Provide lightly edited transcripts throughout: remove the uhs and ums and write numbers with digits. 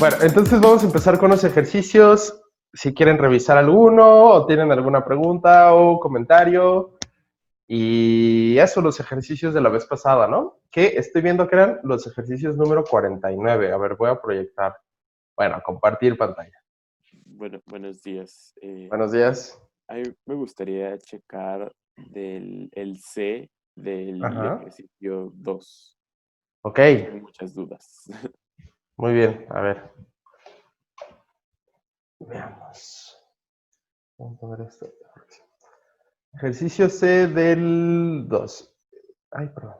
Bueno, entonces vamos a empezar con los ejercicios. Si quieren revisar alguno o tienen alguna pregunta o comentario. Y eso, los ejercicios de la vez pasada, ¿no? Que estoy viendo que eran los ejercicios número 49. A ver, voy a proyectar. Bueno, a compartir pantalla. Bueno, buenos días. Buenos días. A mí me gustaría checar el C del Ajá. ejercicio 2. Ok, Tengo muchas dudas. muy bien. A ver. Veamos. Vamos a ver esto. Ejercicio C del 2. Ay, perdón.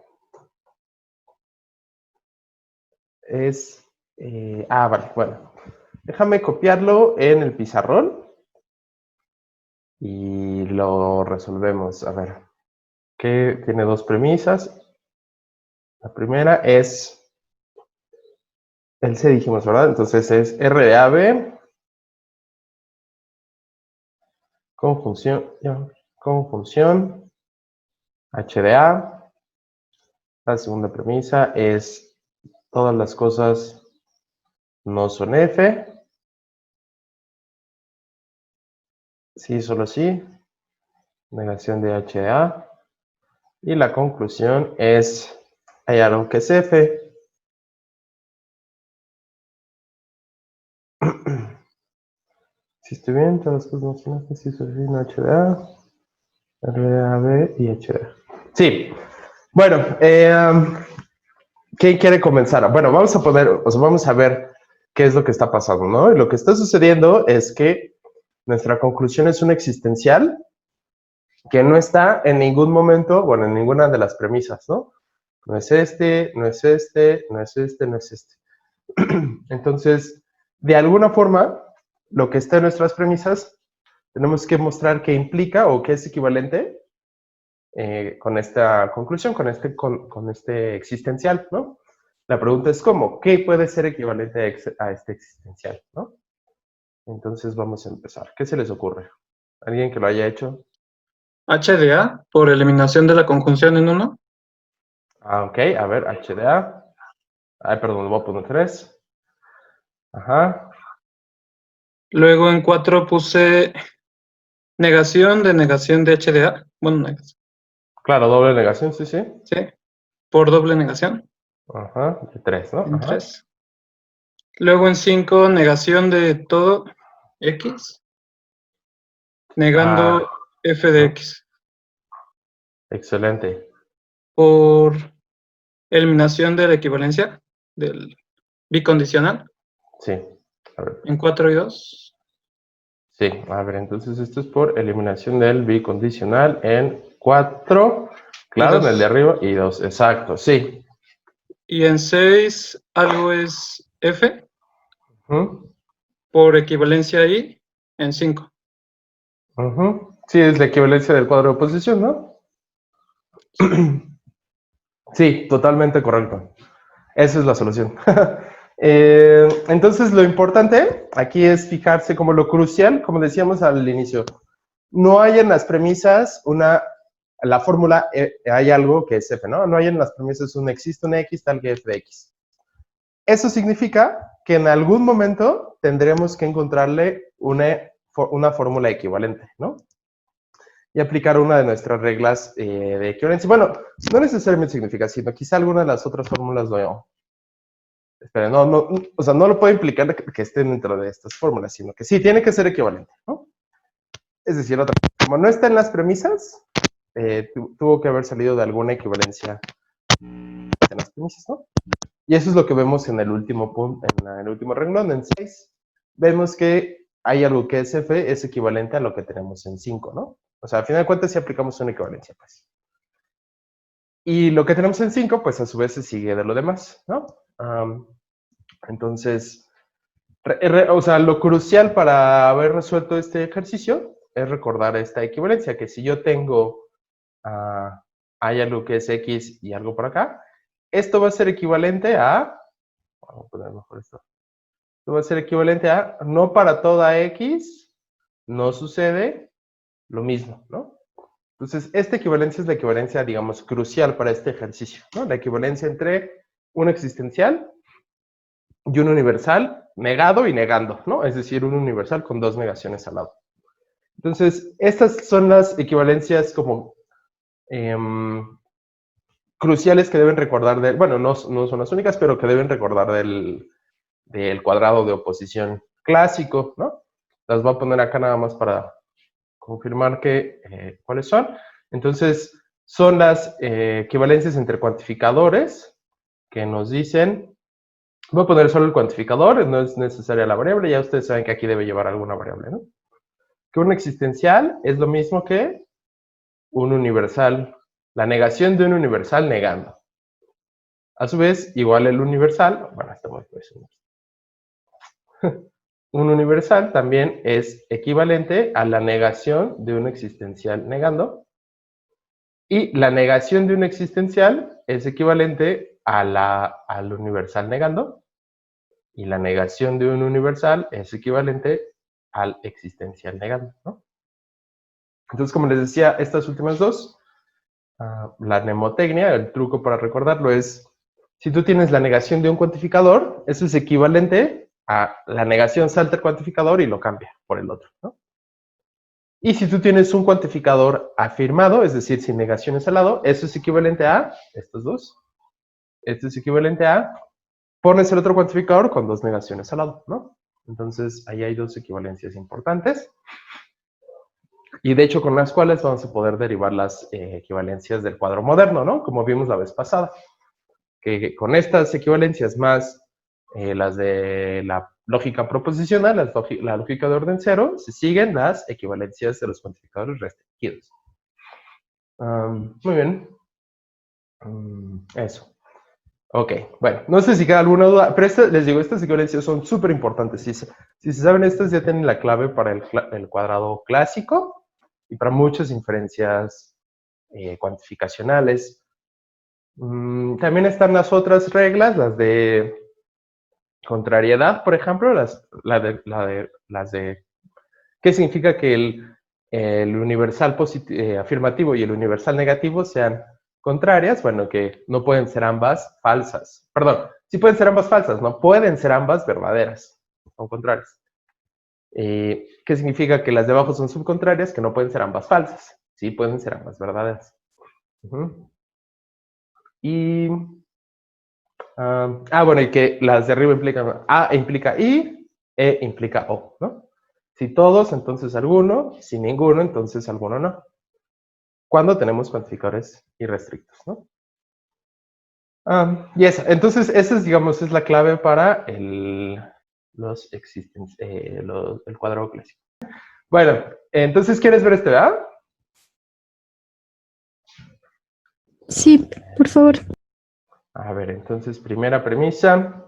Es... vale, bueno. Déjame copiarlo en el pizarrón y lo resolvemos. A ver, que tiene dos premisas. La primera es el C, dijimos, ¿verdad? Entonces es R de AB con función H de A. La segunda premisa es todas las cosas no son F. Sí, solo sí. Negación de H de A. Y la conclusión es hay algo que es F. Si estoy bien, todas las cosas no son F, sí, solo sí, no H de A. R de A, B y H de A. Sí. Bueno, ¿quién quiere comenzar? Bueno, vamos a ver qué es lo que está pasando, ¿no? Y lo que está sucediendo es que nuestra conclusión es una existencial que no está en ningún momento, bueno, en ninguna de las premisas, ¿no? No es este, no es este, no es este, no es este. Entonces, de alguna forma, lo que está en nuestras premisas, tenemos que mostrar qué implica o qué es equivalente con esta conclusión, con este existencial, ¿no? La pregunta es ¿cómo? ¿Qué puede ser equivalente a este existencial, ¿no? Entonces vamos a empezar. ¿Qué se les ocurre? ¿Alguien que lo haya hecho? H de A por eliminación de la conjunción en 1. Ok, a ver, H de A. Ay, perdón, voy a poner 3. Ajá. Luego en 4 puse negación de H de A. Bueno, negación. Claro, doble negación, sí, sí. Sí, por doble negación. Ajá, de 3, ¿no? En Ajá. 3. Luego en 5, negación de todo X. Negando F de X. Excelente. Por eliminación de la equivalencia del bicondicional. Sí. A ver. En 4 y 2. Sí, a ver, entonces esto es por eliminación del bicondicional en 4. Claro, en el de arriba y 2, exacto, sí. Y en 6 algo es F. Por equivalencia I en 5. Sí, es la equivalencia del cuadro de oposición, ¿no? Sí, totalmente correcto. Esa es la solución. Entonces, lo importante aquí es fijarse como lo crucial, como decíamos al inicio, no hay en las premisas la fórmula, hay algo que es F, ¿no? No hay en las premisas existe un X tal que F de X. Eso significa que en algún momento tendremos que encontrarle una fórmula equivalente, ¿no? Y aplicar una de nuestras reglas de equivalencia. Bueno, no necesariamente significa, sino quizá alguna de las otras fórmulas no. Espera, o sea, no lo puede implicar que estén dentro de estas fórmulas, sino que sí, tiene que ser equivalente, ¿no? Es decir, como no está en las premisas, tuvo que haber salido de alguna equivalencia en las premisas, ¿no? Y eso es lo que vemos en el último punto, en el último renglón, en 6. Vemos que hay algo que es F, es equivalente a lo que tenemos en 5, ¿no? O sea, al final de cuentas, si aplicamos una equivalencia, pues. Y lo que tenemos en 5, pues a su vez se sigue de lo demás, ¿no? Entonces, o sea, lo crucial para haber resuelto este ejercicio es recordar esta equivalencia, que si yo tengo, hay algo que es X y algo por acá, esto va a ser equivalente a, vamos a poner mejor esto, esto va a ser equivalente a, no para toda X, no sucede lo mismo, ¿no? Entonces, esta equivalencia es la equivalencia, digamos, crucial para este ejercicio, ¿no? La equivalencia entre un existencial y un universal negado y negando, ¿no? Es decir, un universal con dos negaciones al lado. Entonces, estas son las equivalencias como cruciales que deben recordar bueno, no son las únicas, pero que deben recordar del cuadrado de oposición clásico, ¿no? Las voy a poner acá nada más para confirmar cuáles son. Entonces, son las equivalencias entre cuantificadores que nos dicen, voy a poner solo el cuantificador, no es necesaria la variable, ya ustedes saben que aquí debe llevar alguna variable, ¿no? Que un existencial es lo mismo que un universal, la negación de un universal negando. A su vez, igual el universal, bueno, estamos un universal también es equivalente a la negación de un existencial negando. Y la negación de un existencial es equivalente al universal negando. Y la negación de un universal es equivalente al existencial negando, ¿no? Entonces, como les decía, estas últimas dos, la mnemotecnia, el truco para recordarlo es, si tú tienes la negación de un cuantificador, eso es equivalente a la negación salta el cuantificador y lo cambia por el otro, ¿no? Y si tú tienes un cuantificador afirmado, es decir, sin negaciones al lado, eso es equivalente a estos dos. Esto es equivalente a, pones el otro cuantificador con dos negaciones al lado, ¿no? Entonces, ahí hay dos equivalencias importantes. Y de hecho, con las cuales vamos a poder derivar las equivalencias del cuadro moderno, ¿no? Como vimos la vez pasada. Que con estas equivalencias más las de la lógica proposicional, la lógica de orden cero, se siguen las equivalencias de los cuantificadores restringidos. Muy bien. Eso. Ok, bueno, no sé si queda alguna duda, pero les digo, estas equivalencias son súper importantes. Si se saben estas, ya tienen la clave para el cuadrado clásico y para muchas inferencias cuantificacionales. También están las otras reglas, las de contrariedad, por ejemplo, las de qué significa que el universal afirmativo y el universal negativo sean contrarias, bueno, que no pueden ser ambas falsas. Perdón, sí pueden ser ambas falsas, no pueden ser ambas verdaderas, son contrarias. ¿Qué significa que las de abajo son subcontrarias? Que no pueden ser ambas falsas, sí pueden ser ambas verdaderas. Y bueno, y que las de arriba implican A implica I, E implica O, ¿no? Si todos, entonces alguno, si ninguno, entonces alguno no. Cuando tenemos cuantificadores irrestrictos, ¿no? Y entonces esa es, digamos, es la clave para el cuadrado clásico. Bueno, entonces, ¿quieres ver este, verdad? Sí, por favor. A ver, entonces, primera premisa.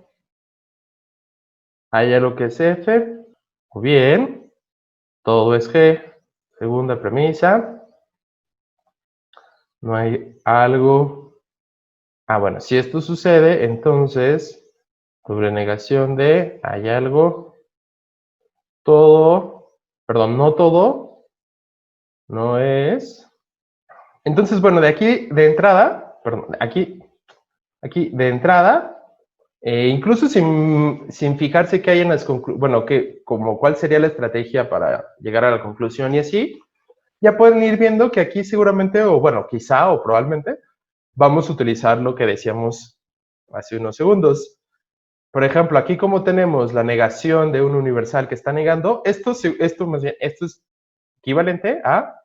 ¿Hay algo que es F? O bien, todo es G. Segunda premisa. No hay algo. Bueno, si esto sucede, entonces, doble negación de hay algo. Todo, perdón, no todo, no es. Entonces, bueno, de aquí de entrada, perdón, aquí de entrada, incluso sin fijarse que hay en las conclusiones, bueno, como cuál sería la estrategia para llegar a la conclusión y así, ya pueden ir viendo que aquí seguramente, o bueno, quizá o probablemente, vamos a utilizar lo que decíamos hace unos segundos. Por ejemplo, aquí como tenemos la negación de un universal que está negando, esto es equivalente a,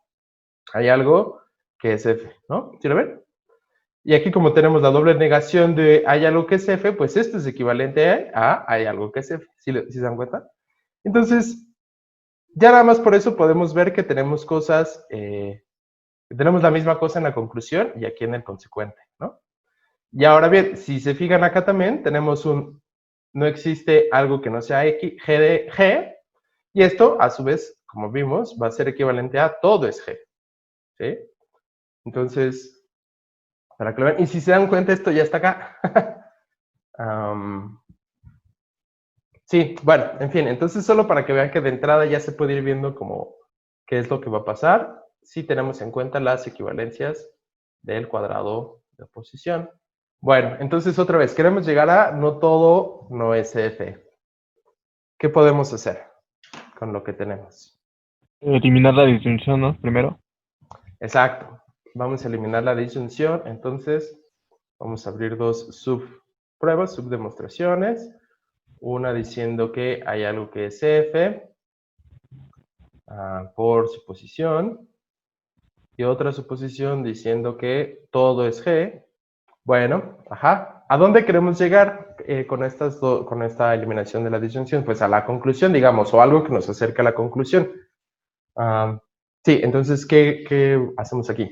hay algo que es F, ¿no? ¿Sí lo ven? Y aquí como tenemos la doble negación de hay algo que es F, pues esto es equivalente a hay algo que es F. ¿Sí se dan cuenta? Entonces, ya nada más por eso podemos ver que tenemos cosas, tenemos la misma cosa en la conclusión y aquí en el consecuente, ¿no? Y ahora bien, si se fijan acá también, tenemos no existe algo que no sea X, G de G, y esto, a su vez, como vimos, va a ser equivalente a todo es G, ¿sí? Entonces, para que lo vean, y si se dan cuenta, esto ya está acá. Sí, bueno, en fin, entonces solo para que vean que de entrada ya se puede ir viendo como qué es lo que va a pasar si tenemos en cuenta las equivalencias del cuadrado de oposición. Bueno, entonces otra vez, queremos llegar a no todo no es F. ¿Qué podemos hacer con lo que tenemos? Eliminar la disyunción, ¿no? Primero. Exacto. Vamos a eliminar la disyunción. Entonces, vamos a abrir dos subpruebas, subdemostraciones. Una diciendo que hay algo que es F por suposición. Y otra suposición diciendo que todo es G. Bueno, ajá. ¿A dónde queremos llegar con esta eliminación de la disyunción? Pues a la conclusión, digamos, o algo que nos acerque a la conclusión. Sí, entonces, ¿qué hacemos aquí?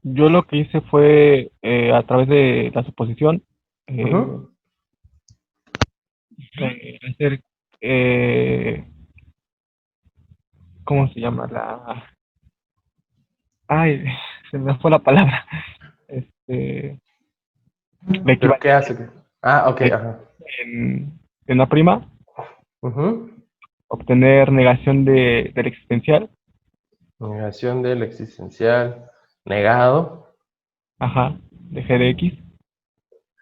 Yo lo que hice fue, a través de la suposición, Ujú. hacer, ¿cómo se llama? Ay, se me fue la palabra. La ¿Pero qué equivalencia hace? Ok, ajá. en la prima, Ujú. obtener negación del existencial, Negación del existencial negado. ajá, de G de X,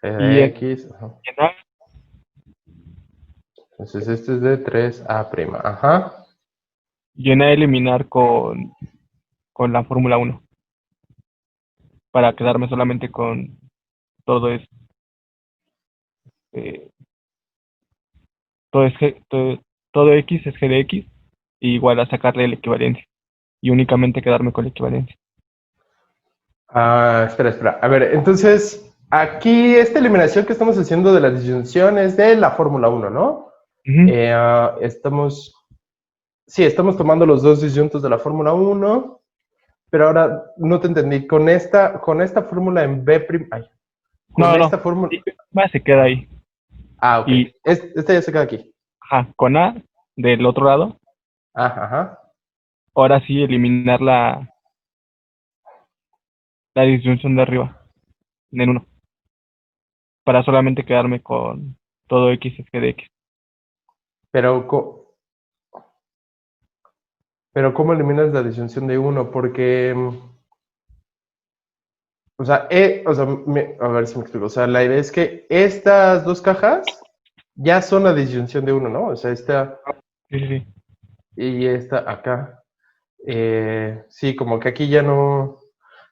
G y de X. Ajá. en A, Entonces, este es de 3A'. Ajá. y en A eliminar con la fórmula 1, para quedarme solamente con todo es, eh, todo es G, todo X es G de X, y igual a sacarle la equivalencia, y únicamente quedarme con la equivalencia. Espera. A ver, entonces, aquí esta eliminación que estamos haciendo de la disyunción es de la fórmula 1, ¿no? Ujú. Estamos tomando los dos disyuntos de la fórmula 1, pero ahora no te entendí. Con esta fórmula en B', con No, esta fórmula. y más se queda ahí. Ok. Y Este ya se queda aquí. ajá, con A del otro lado, Ajá. ahora sí eliminar la disyunción de arriba, en el 1, para solamente quedarme con todo X es G de X. Pero, ¿cómo eliminas la disyunción de 1? Porque, a ver si me explico. O sea, la idea es que estas dos cajas ya son la disyunción de 1, ¿no? O sea, esta Sí. y esta acá. Sí, como que aquí ya no.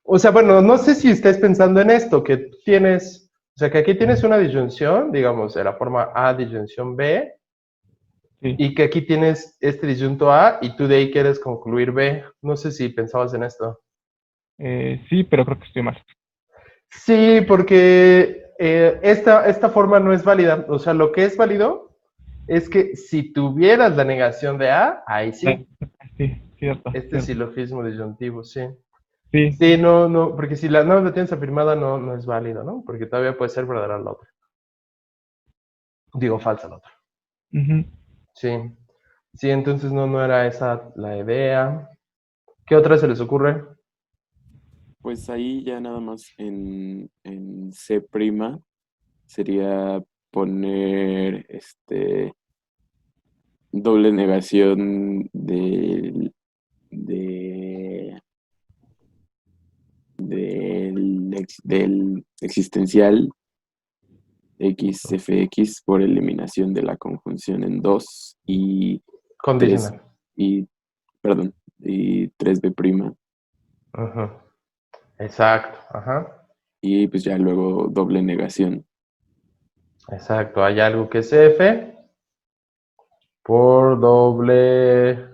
O sea, bueno, no sé si estés pensando en esto, que tienes, o sea, que aquí tienes una disyunción, digamos, de la forma A, disyunción B, Sí. y que aquí tienes este disyunto A y tú de ahí quieres concluir B. No sé si pensabas en esto. Sí, pero creo que estoy mal. Sí, porque esta forma no es válida. O sea, lo que es válido es que si tuvieras la negación de A, ahí sí. Sí, cierto. Este silogismo disyuntivo, sí. Sí. Sí, no, porque si no la tienes afirmada no es válido, ¿no? Porque todavía puede ser verdadera la otra. Digo, falsa la otra. Ujú. Sí. Sí, entonces no era esa la idea. ¿Qué otra se les ocurre? Pues ahí ya nada más en C' sería poner doble negación del existencial XFX por eliminación de la conjunción en 2 y 3 Condicional. y perdón, y 3B', Ajá. Exacto, ajá. y pues ya luego doble negación. Exacto, hay algo que es F por doble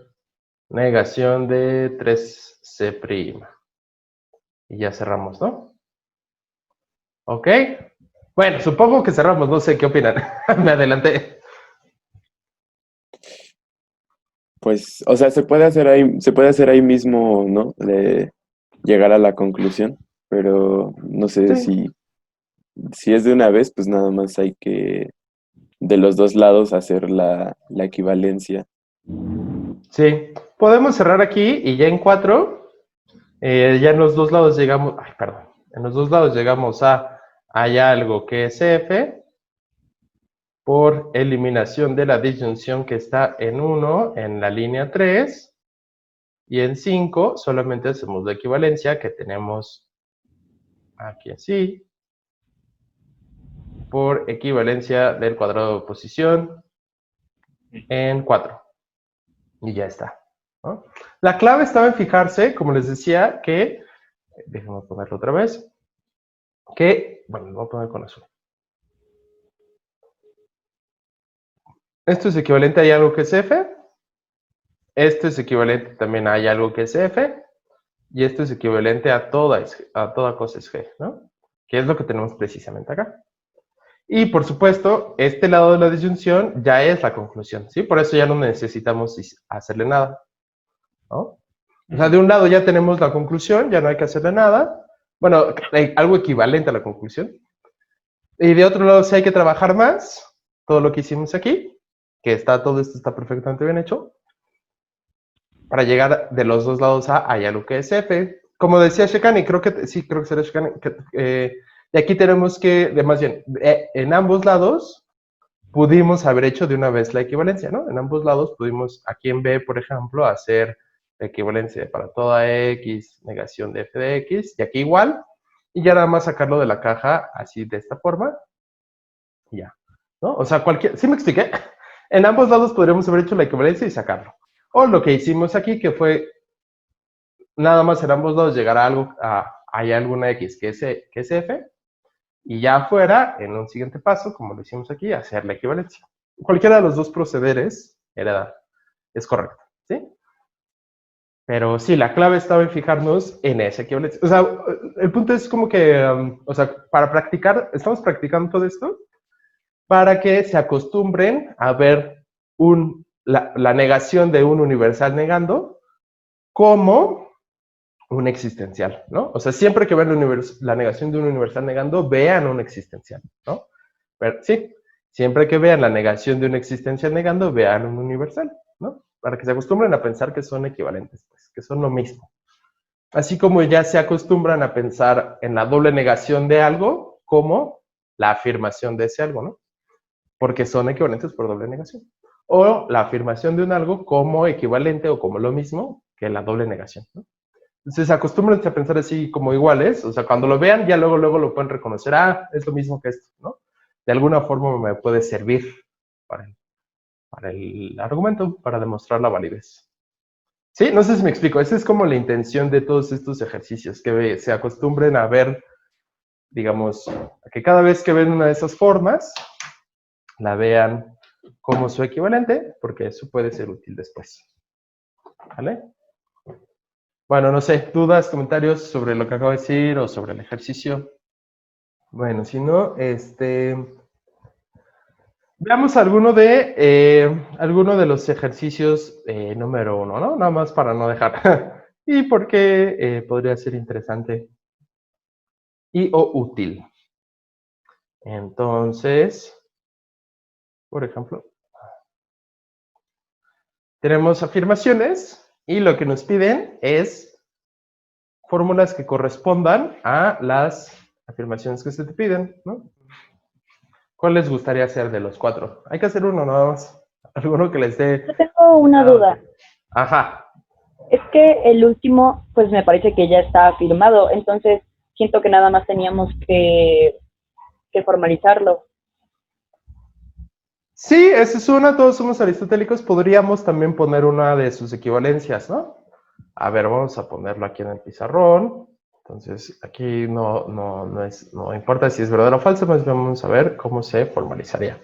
negación de 3C'. Y ya cerramos, ¿no? ¿Ok? Bueno, supongo que cerramos, no sé qué opinan. Me adelanté. Pues, o sea, se puede hacer ahí mismo, ¿no? De llegar a la conclusión, pero no sé Sí. si es de una vez, pues nada más hay que de los dos lados hacer la equivalencia. Sí. Podemos cerrar aquí y ya en 4, ya en los dos lados llegamos, en los dos lados llegamos hay algo que es F por eliminación de la disyunción que está en 1 en la línea 3. Y en 5 solamente hacemos la equivalencia que tenemos aquí así, por equivalencia del cuadrado de oposición en 4. Y ya está, ¿no? La clave estaba en fijarse, como les decía, que, déjenme ponerlo otra vez, que, bueno, lo voy a poner con azul. Esto es equivalente a algo que es F. Esto es equivalente también a algo que es F. Y esto es equivalente a toda cosa es G, ¿no? Que es lo que tenemos precisamente acá. Y, por supuesto, este lado de la disyunción ya es la conclusión, ¿sí? Por eso ya no necesitamos hacerle nada, ¿no? O sea, de un lado ya tenemos la conclusión, ya no hay que hacerle nada. Bueno, hay algo equivalente a la conclusión. Y de otro lado, sí hay que trabajar más, todo lo que hicimos aquí, que todo esto está perfectamente bien hecho, para llegar de los dos lados a algo que es F. Como decía Shekani, creo que será Shekani, y aquí tenemos que, más bien, en ambos lados pudimos haber hecho de una vez la equivalencia, ¿no? En ambos lados pudimos, aquí en B, por ejemplo, hacer la equivalencia para toda X, negación de F de X, y aquí igual, y ya nada más sacarlo de la caja así de esta forma, y ya, ¿no? O sea, ¿sí me expliqué? En ambos lados podríamos haber hecho la equivalencia y sacarlo. O lo que hicimos aquí, que fue nada más en ambos lados llegar a algo, hay alguna X que es F, y ya afuera, en un siguiente paso, como lo hicimos aquí, hacer la equivalencia. Cualquiera de los dos procederes es correcto, ¿sí? Pero sí, la clave estaba en fijarnos en esa equivalencia. O sea, el punto es como que, o sea, para practicar, estamos practicando todo esto para que se acostumbren a ver la negación de un universal negando como un existencial, ¿no? O sea, siempre que vean la negación de un universal negando, vean un existencial, ¿no? Pero, sí, siempre que vean la negación de un existencial negando, vean un universal, ¿no? Para que se acostumbren a pensar que son equivalentes, pues, que son lo mismo. Así como ya se acostumbran a pensar en la doble negación de algo como la afirmación de ese algo, ¿no? Porque son equivalentes por doble negación. O la afirmación de un algo como equivalente o como lo mismo que la doble negación, ¿no? Entonces, acostúmbrense a pensar así como iguales. O sea, cuando lo vean, ya luego lo pueden reconocer. Ah, es lo mismo que esto, ¿no? De alguna forma me puede servir para el argumento, para demostrar la validez. ¿Sí? No sé si me explico. Esa es como la intención de todos estos ejercicios, que se acostumbren a ver, digamos, a que cada vez que ven una de esas formas, la vean como su equivalente, porque eso puede ser útil después. ¿Vale? Bueno, no sé, dudas, comentarios sobre lo que acabo de decir o sobre el ejercicio. Bueno, si no, veamos alguno de los ejercicios número 1, ¿no? Nada más para no dejar. Y porque podría ser interesante o útil. Entonces, por ejemplo, tenemos afirmaciones y lo que nos piden es fórmulas que correspondan a las afirmaciones que se te piden, ¿no? ¿Cuál les gustaría hacer de los 4? Hay que hacer uno nada más. Alguno que les dé... Yo tengo una duda. Ajá. Es que el último, pues me parece que ya está firmado, entonces siento que nada más teníamos que formalizarlo. Sí, esa es una, todos somos aristotélicos. Podríamos también poner una de sus equivalencias, ¿no? A ver, vamos a ponerlo aquí en el pizarrón. Entonces, aquí no importa si es verdadero o falso, pues vamos a ver cómo se formalizaría.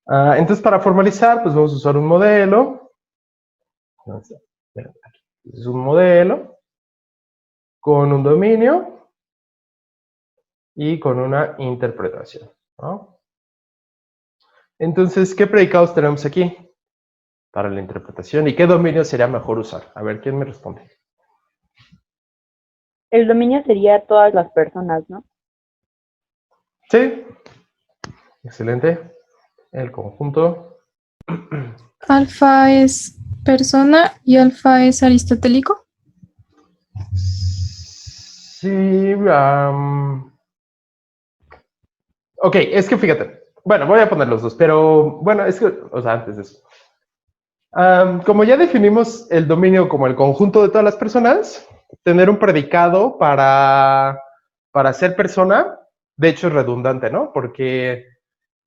Entonces, para formalizar, pues vamos a usar un modelo. Entonces, aquí es un modelo con un dominio y con una interpretación, ¿no? Entonces, ¿qué predicados tenemos aquí para la interpretación? ¿Y qué dominio sería mejor usar? A ver, ¿quién me responde? El dominio sería todas las personas, ¿no? Sí. Excelente. El conjunto. Alfa es persona y alfa es aristotélico. Sí. Ok, es que fíjate. Bueno, voy a poner los dos, pero bueno, es que, o sea, antes de eso. Como ya definimos el dominio como el conjunto de todas las personas, tener un predicado para ser persona, de hecho es redundante, ¿no? Porque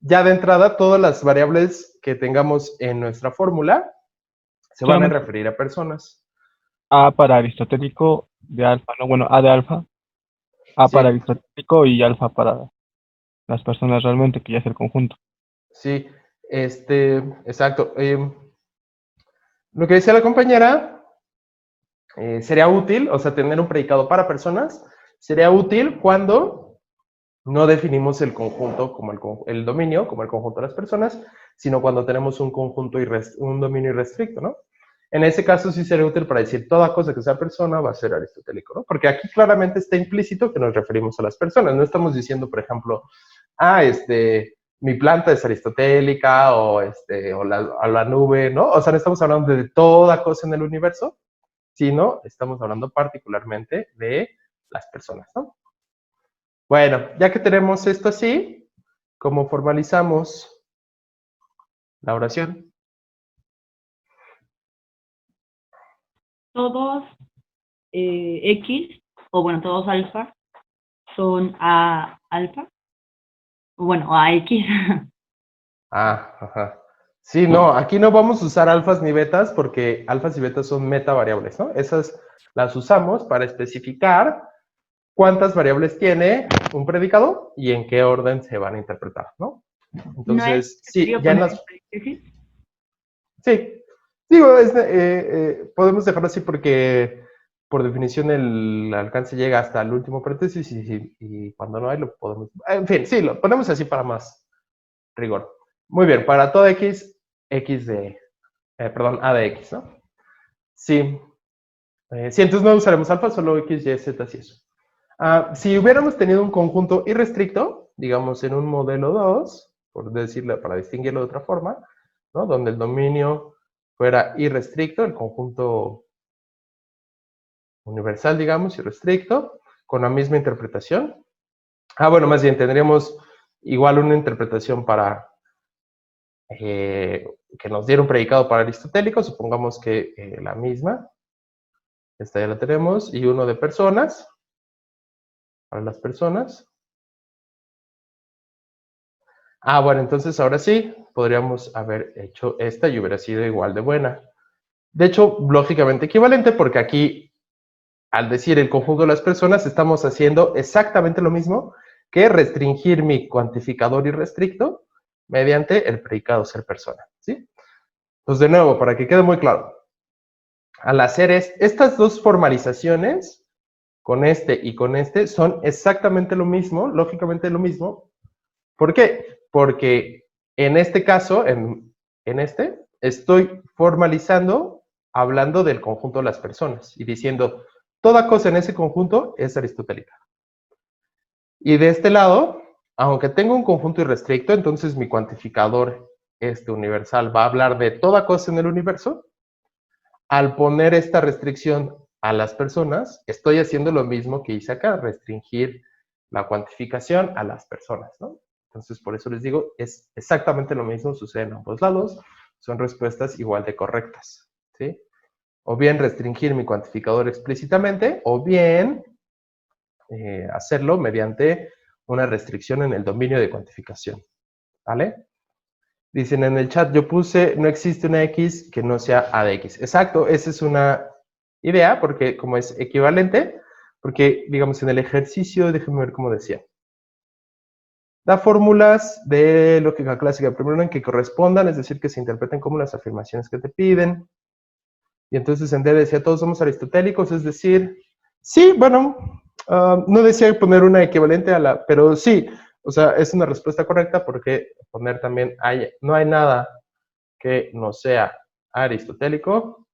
ya de entrada, todas las variables que tengamos en nuestra fórmula se van a Solamente referir a personas. A para aristotélico de alfa, ¿no? Bueno, A de alfa, A Sí. para aristotélico y alfa para las personas realmente, que ya es el conjunto. Sí, exacto. Lo que decía la compañera, sería útil, o sea, tener un predicado para personas, sería útil cuando no definimos el conjunto como el dominio, como el conjunto de las personas, sino cuando tenemos un conjunto un dominio irrestricto, ¿no? En ese caso sí sería útil para decir toda cosa que sea persona va a ser aristotélico, ¿no? Porque aquí claramente está implícito que nos referimos a las personas. No estamos diciendo, por ejemplo, mi planta es aristotélica o la nube, ¿no? O sea, no estamos hablando de toda cosa en el universo, sino estamos hablando particularmente de las personas, ¿no? Bueno, ya que tenemos esto así, ¿cómo formalizamos la oración? Todos X, o bueno, todos alfa, son A alfa, o bueno, A X. Ajá. Sí, no, aquí no vamos a usar alfas ni betas porque alfas y betas son metavariables, ¿no? Esas las usamos para especificar cuántas variables tiene un predicado y en qué orden se van a interpretar, ¿no? Entonces, sí, ya en las... Sí, digo, podemos dejarlo así porque por definición el alcance llega hasta el último paréntesis y cuando no hay lo podemos... En fin, sí, lo ponemos así para más rigor. Muy bien, para todo X, A de X, ¿no? Sí. Sí, entonces no usaremos alfa, solo X, Y, Z, y eso. Si hubiéramos tenido un conjunto irrestricto, digamos en un modelo 2, por decirlo, para distinguirlo de otra forma, ¿no? Donde el dominio fuera irrestricto, el conjunto universal, digamos, irrestricto, con la misma interpretación. Bueno, más bien tendríamos igual una interpretación para que nos diera un predicado para aristotélico, supongamos que la misma, esta ya la tenemos, y uno de personas, para las personas. Bueno, entonces ahora sí, podríamos haber hecho esta y hubiera sido igual de buena. De hecho, lógicamente equivalente, porque aquí, al decir el conjunto de las personas, estamos haciendo exactamente lo mismo que restringir mi cuantificador irrestricto mediante el predicado ser persona, ¿sí? Pues de nuevo, para que quede muy claro, al hacer estas dos formalizaciones, con este y con este, son exactamente lo mismo, lógicamente lo mismo. ¿Por qué? Porque en este caso, en este, estoy formalizando, hablando del conjunto de las personas y diciendo, toda cosa en ese conjunto es aristotélica. Y de este lado, aunque tengo un conjunto irrestricto, entonces mi cuantificador universal va a hablar de toda cosa en el universo. Al poner esta restricción a las personas, estoy haciendo lo mismo que hice acá, restringir la cuantificación a las personas, ¿no? Entonces, por eso les digo, es exactamente lo mismo, sucede en ambos lados, son respuestas igual de correctas, ¿sí? O bien restringir mi cuantificador explícitamente, o bien hacerlo mediante una restricción en el dominio de cuantificación, ¿vale? Dicen en el chat, yo puse, no existe una X que no sea A de X. Exacto, esa es una idea, porque como es equivalente, porque, digamos, en el ejercicio, déjenme ver cómo decía. Da fórmulas de lógica clásica, primero en que correspondan, es decir, que se interpreten como las afirmaciones que te piden. Y entonces en D decía, todos somos aristotélicos, es decir, sí, bueno, no decía poner una equivalente a la, pero sí, o sea, es una respuesta correcta porque poner también, no hay nada que no sea aristotélico,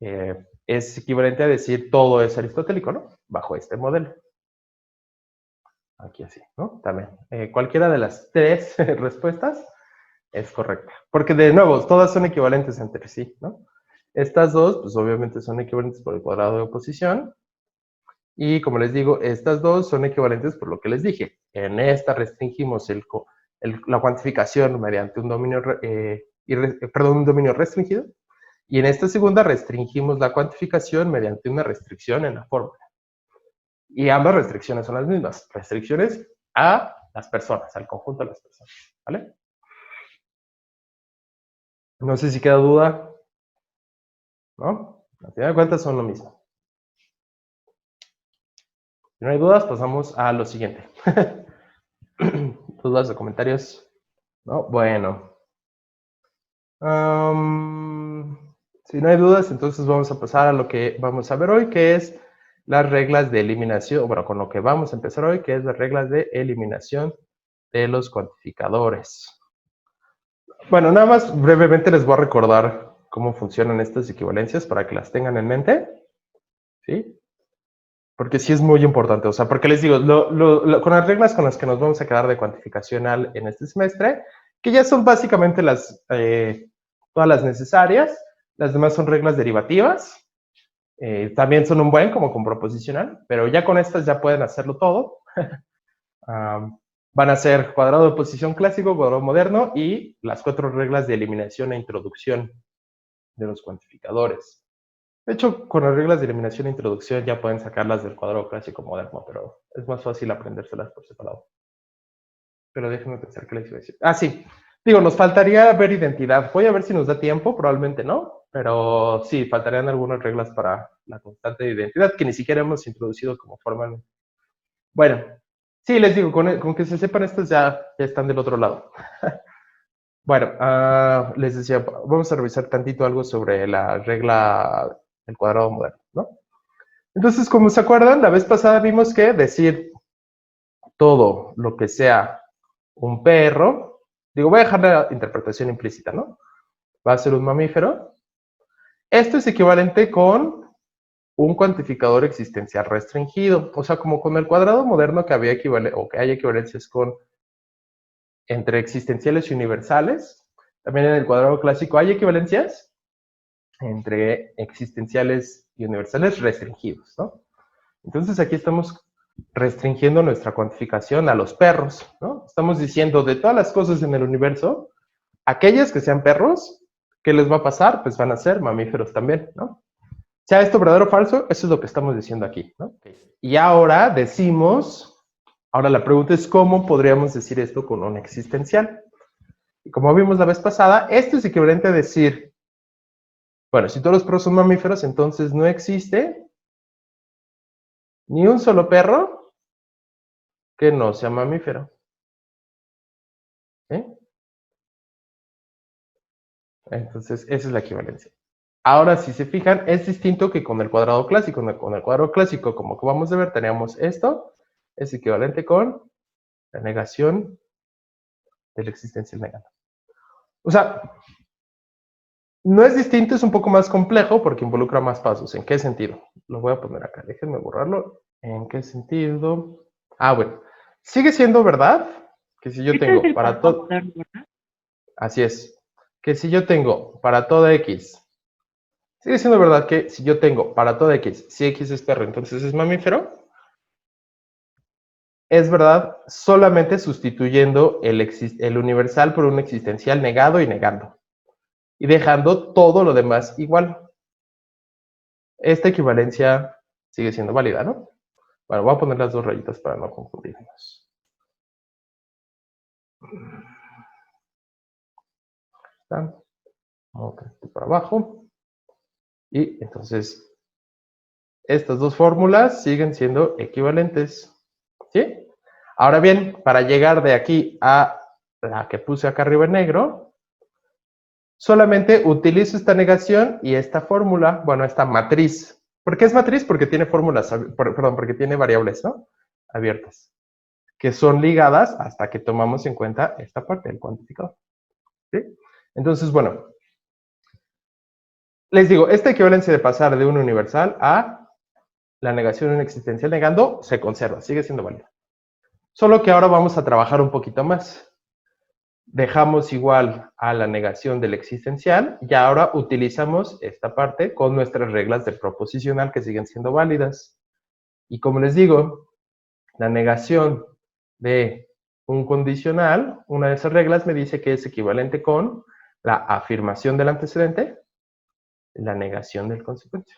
es equivalente a decir todo es aristotélico, ¿no? Bajo este modelo. Aquí así, ¿no? También. Cualquiera de las tres respuestas es correcta. Porque de nuevo, todas son equivalentes entre sí, ¿no? Estas dos, pues obviamente son equivalentes por el cuadrado de oposición. Y como les digo, estas dos son equivalentes por lo que les dije. En esta restringimos la cuantificación mediante un dominio, un dominio restringido. Y en esta segunda restringimos la cuantificación mediante una restricción en la fórmula. Y ambas restricciones son las mismas. Restricciones a las personas, al conjunto de las personas, ¿vale? No sé si queda duda, ¿no? Al final de cuentas son lo mismo. Si no hay dudas, pasamos a lo siguiente. ¿Dudas o comentarios? ¿No? Bueno. Si no hay dudas, entonces vamos a pasar a lo que vamos a ver hoy, que es las reglas de eliminación, bueno, con lo que vamos a empezar hoy, que es las reglas de eliminación de los cuantificadores. Bueno, nada más brevemente les voy a recordar cómo funcionan estas equivalencias para que las tengan en mente, ¿sí? Porque sí es muy importante, o sea, porque les digo, con las reglas con las que nos vamos a quedar de cuantificacional en este semestre, que ya son básicamente todas las necesarias, las demás son reglas derivativas, también son un buen como con proposicional, pero ya con estas ya pueden hacerlo todo. Van a ser cuadrado de posición clásico, cuadrado moderno y las 4 reglas de eliminación e introducción de los cuantificadores. De hecho, con las reglas de eliminación e introducción ya pueden sacarlas del cuadrado clásico moderno, pero es más fácil aprendérselas por separado. Pero déjenme pensar qué les iba a decir. Ah, sí. Digo, nos faltaría ver identidad. Voy a ver si nos da tiempo, probablemente no. Pero sí, faltarían algunas reglas para la constante de identidad que ni siquiera hemos introducido como formalmente. Bueno, sí, les digo, con que se sepan estas ya están del otro lado. Bueno, les decía, vamos a revisar tantito algo sobre la regla del cuadrado moderno, ¿no? Entonces, como se acuerdan, la vez pasada vimos que decir todo lo que sea un perro, digo, voy a dejar la interpretación implícita, ¿no? Va a ser un mamífero. Esto es equivalente con un cuantificador existencial restringido, o sea, como con el cuadrado moderno que había o que hay equivalencias con entre existenciales y universales. También en el cuadrado clásico hay equivalencias entre existenciales y universales restringidos, ¿no? Entonces aquí estamos restringiendo nuestra cuantificación a los perros, ¿no? Estamos diciendo de todas las cosas en el universo, aquellas que sean perros, ¿qué les va a pasar? Pues van a ser mamíferos también, ¿no? Sea esto verdadero o falso, eso es lo que estamos diciendo aquí, ¿no? Y ahora ahora la pregunta es cómo podríamos decir esto con un existencial. Y como vimos la vez pasada, esto es equivalente a decir, bueno, si todos los perros son mamíferos, entonces no existe ni un solo perro que no sea mamífero. ¿Sí? Entonces, esa es la equivalencia. Ahora, si se fijan, es distinto que con el cuadrado clásico. Con el cuadrado clásico, como acabamos de ver, teníamos esto, es equivalente con la negación de la existencia negada. O sea, no es distinto, es un poco más complejo porque involucra más pasos. ¿En qué sentido? Lo voy a poner acá, déjenme borrarlo. ¿En qué sentido? Ah, bueno. Sigue siendo verdad que si yo tengo para todo... Así es. Que si yo tengo para toda X... Sigue siendo verdad que si yo tengo para toda X, si X es perro, entonces es mamífero. Es verdad solamente sustituyendo el universal por un existencial negado y negando. Y dejando todo lo demás igual. Esta equivalencia sigue siendo válida, ¿no? Bueno, voy a poner las 2 rayitas para no confundirnos. ¿Está? Ok, para abajo. Y entonces, estas 2 fórmulas siguen siendo equivalentes. ¿Sí? Ahora bien, para llegar de aquí a la que puse acá arriba en negro, solamente utilizo esta negación y esta fórmula, bueno, esta matriz. ¿Por qué es matriz? Porque tiene fórmulas, perdón, porque tiene variables, ¿no? Abiertas, que son ligadas hasta que tomamos en cuenta esta parte del cuantificador. ¿Sí? Entonces, bueno, les digo, esta equivalencia de pasar de un universal a la negación de un existencial negando se conserva, sigue siendo válida. Solo que ahora vamos a trabajar un poquito más. Dejamos igual a la negación del existencial y ahora utilizamos esta parte con nuestras reglas de proposicional que siguen siendo válidas. Y como les digo, la negación de un condicional, una de esas reglas me dice que es equivalente con la afirmación del antecedente, la negación del consecuente.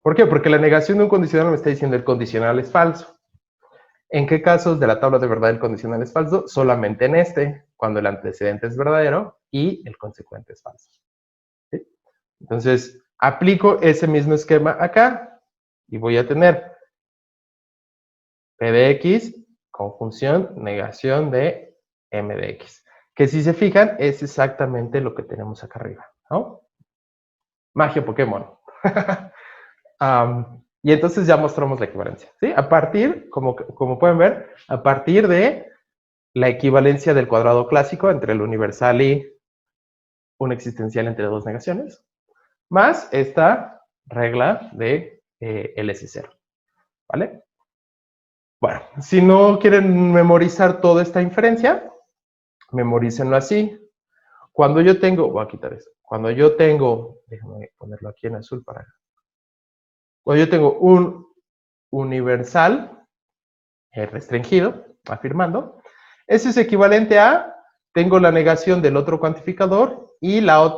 ¿Por qué? Porque la negación de un condicional me está diciendo el condicional es falso. ¿En qué casos de la tabla de verdad el condicional es falso? Solamente en este, cuando el antecedente es verdadero y el consecuente es falso. ¿Sí? Entonces, aplico ese mismo esquema acá y voy a tener P de X, conjunción, negación de M de X. Que si se fijan, es exactamente lo que tenemos acá arriba, ¿no? Magia Pokémon. Y entonces ya mostramos la equivalencia, ¿sí? A partir, como pueden ver, a partir de la equivalencia del cuadrado clásico entre el universal y un existencial entre dos negaciones, más esta regla de LS0, ¿vale? Bueno, si no quieren memorizar toda esta inferencia, memorícenlo así. Cuando yo tengo, voy a quitar eso, cuando yo tengo, déjame ponerlo aquí en azul para... Cuando yo tengo un universal restringido, afirmando, ese es equivalente a, tengo la negación del otro cuantificador y la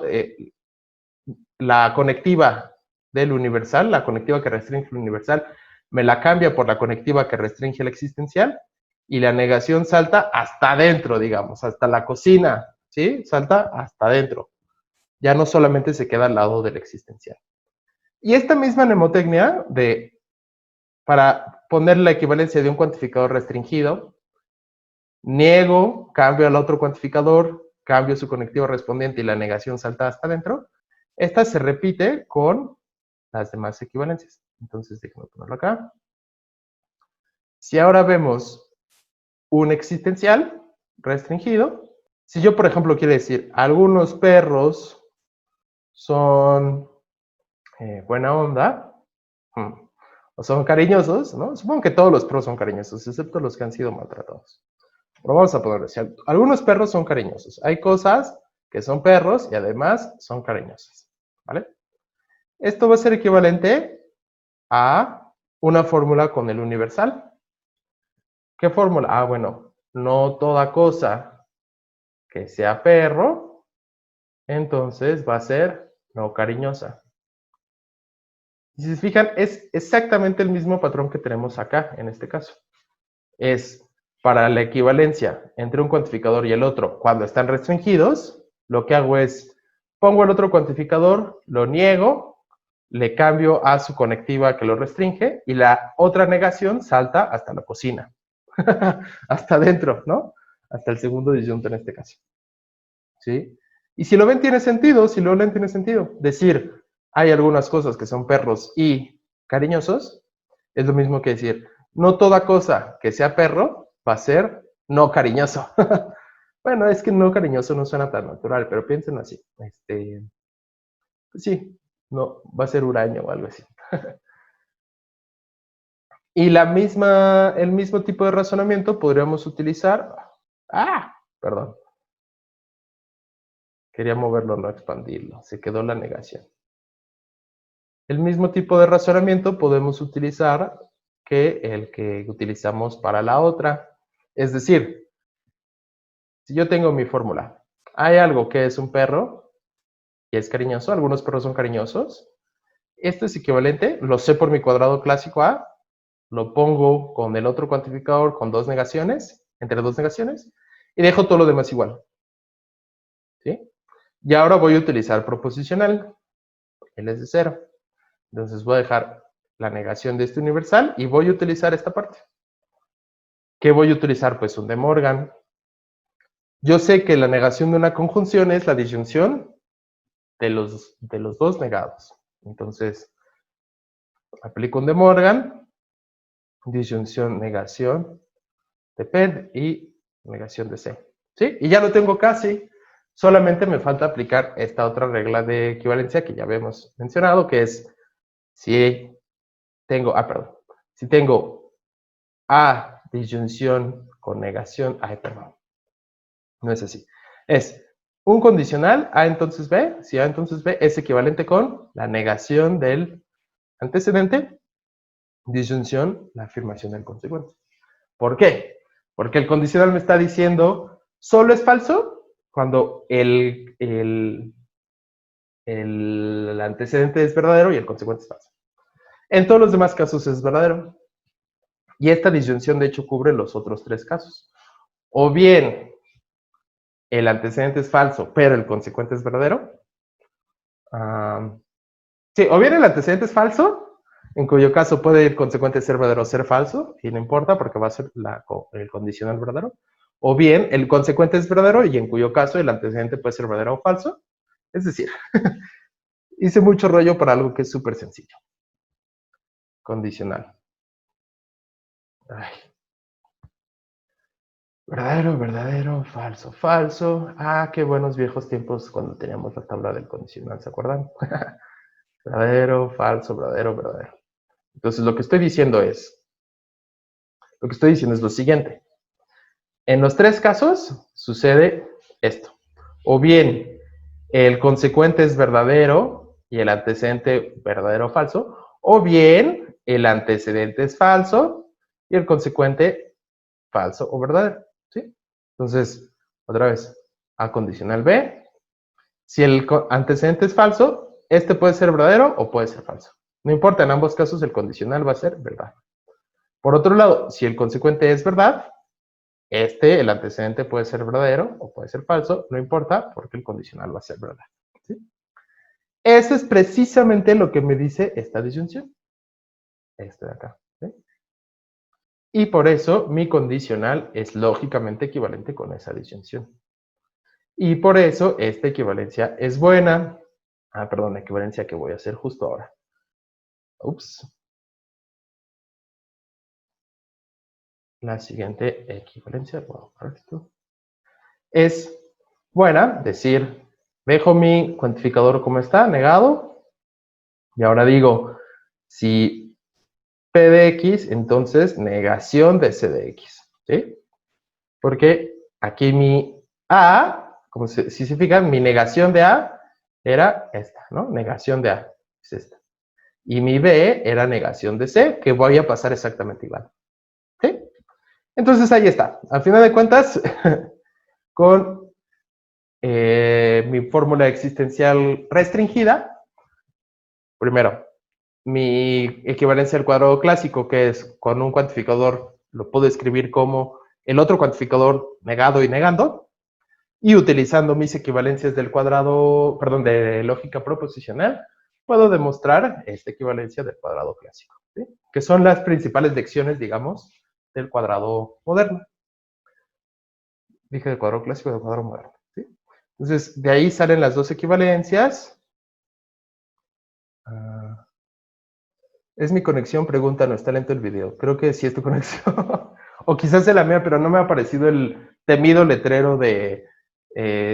conectiva del universal, la conectiva que restringe el universal, me la cambia por la conectiva que restringe el existencial y la negación salta hasta adentro, digamos, hasta la cocina, ¿sí? Salta hasta adentro. Ya no solamente se queda al lado del existencial. Y esta misma mnemotecnia para poner la equivalencia de un cuantificador restringido, niego, cambio al otro cuantificador, cambio su conectivo respondiente y la negación salta hasta adentro. Esta se repite con las demás equivalencias. Entonces, déjenme ponerlo acá. Si ahora vemos un existencial restringido, si yo, por ejemplo, quiero decir, algunos perros son buena onda, o son cariñosos, ¿no? Supongo que todos los perros son cariñosos, excepto los que han sido maltratados. Pero vamos a ponerlo así. Algunos perros son cariñosos. Hay cosas que son perros y además son cariñosas, ¿vale? Esto va a ser equivalente a una fórmula con el universal. ¿Qué fórmula? Ah, bueno, no toda cosa que sea perro, entonces va a ser no cariñosa. Y si se fijan, es exactamente el mismo patrón que tenemos acá, en este caso. Es para la equivalencia entre un cuantificador y el otro, cuando están restringidos, lo que hago es, pongo el otro cuantificador, lo niego, le cambio a su conectiva que lo restringe, y la otra negación salta hasta la cocina. Hasta adentro, ¿no? Hasta el segundo disyunto en este caso. ¿Sí? Y si lo ven, tiene sentido, si lo leen, tiene sentido. Decir, hay algunas cosas que son perros y cariñosos, es lo mismo que decir, no toda cosa que sea perro va a ser no cariñoso. Bueno, es que no cariñoso no suena tan natural, pero piensen así. Pues sí, no, va a ser huraño o algo así. Y el mismo tipo de razonamiento podríamos utilizar... Perdón. Quería moverlo, no expandirlo. Se quedó la negación. El mismo tipo de razonamiento podemos utilizar que el que utilizamos para la otra. Es decir, si yo tengo mi fórmula, hay algo que es un perro y es cariñoso, algunos perros son cariñosos. Esto es equivalente, lo sé por mi cuadrado clásico A, lo pongo con el otro cuantificador con dos negaciones, entre dos negaciones, y dejo todo lo demás igual. ¿Sí? Y ahora voy a utilizar proposicional, L es de 0. Entonces voy a dejar la negación de este universal y voy a utilizar esta parte. ¿Qué voy a utilizar? Pues un De Morgan. Yo sé que la negación de una conjunción es la disyunción de los dos negados. Entonces, aplico un De Morgan, disyunción, negación de P y negación de C. ¿Sí? Y ya lo tengo casi. Solamente me falta aplicar esta otra regla de equivalencia que ya habíamos mencionado, que es si tengo A disyunción con negación, no es así. Es un condicional A entonces B, si A entonces B es equivalente con la negación del antecedente, disyunción, la afirmación del consecuente. ¿Por qué? Porque el condicional me está diciendo solo es falso cuando el antecedente es verdadero y el consecuente es falso. En todos los demás casos es verdadero. Y esta disyunción, de hecho, cubre los otros 3 casos. O bien el antecedente es falso, pero el consecuente es verdadero. Sí, o bien el antecedente es falso, en cuyo caso puede el consecuente ser verdadero o ser falso, y no importa porque va a ser el condicional verdadero. O bien el consecuente es verdadero y en cuyo caso el antecedente puede ser verdadero o falso. Es decir, hice mucho rollo para algo que es súper sencillo. Condicional. Ay. Verdadero, verdadero, falso, falso. Ah, qué buenos viejos tiempos cuando teníamos la tabla del condicional, ¿se acuerdan? Verdadero, falso, verdadero, verdadero. Entonces lo que estoy diciendo es lo siguiente. En los 3 casos sucede esto. O bien el consecuente es verdadero y el antecedente verdadero o falso, o bien el antecedente es falso y el consecuente falso o verdadero, ¿sí? Entonces, otra vez, A condicional B. Si el antecedente es falso, este puede ser verdadero o puede ser falso. No importa, en ambos casos el condicional va a ser verdad. Por otro lado, si el consecuente es verdad, el antecedente puede ser verdadero o puede ser falso, no importa, porque el condicional va a ser verdad, ¿sí? Eso es precisamente lo que me dice esta disyunción. Este de acá, ¿sí? Y por eso mi condicional es lógicamente equivalente con esa disyunción. Y por eso esta equivalencia es buena. Perdón, la equivalencia que voy a hacer justo ahora. Ups. La siguiente equivalencia, bueno, esto es buena, decir, dejo mi cuantificador como está, negado, y ahora digo, si P de X, entonces negación de C de X, ¿sí? Porque aquí mi A, como si se fijan, mi negación de A era esta, ¿no? Negación de A, es esta. Y mi B era negación de C, que voy a pasar exactamente igual, ¿sí? Entonces ahí está. Al final de cuentas, con mi fórmula existencial restringida, primero, mi equivalencia al cuadrado clásico, que es con un cuantificador, lo puedo escribir como el otro cuantificador negado y negando, y utilizando mis equivalencias del cuadrado, perdón, de lógica proposicional, puedo demostrar esta equivalencia del cuadrado clásico, ¿sí? Que son las principales lecciones, digamos, del cuadrado moderno. Dije del cuadrado clásico y del cuadrado moderno, ¿sí? Entonces, de ahí salen las 2 equivalencias. ¿Es mi conexión? Pregunta, no está lento el video. Creo que sí es tu conexión. O quizás es la mía, pero no me ha aparecido el temido letrero de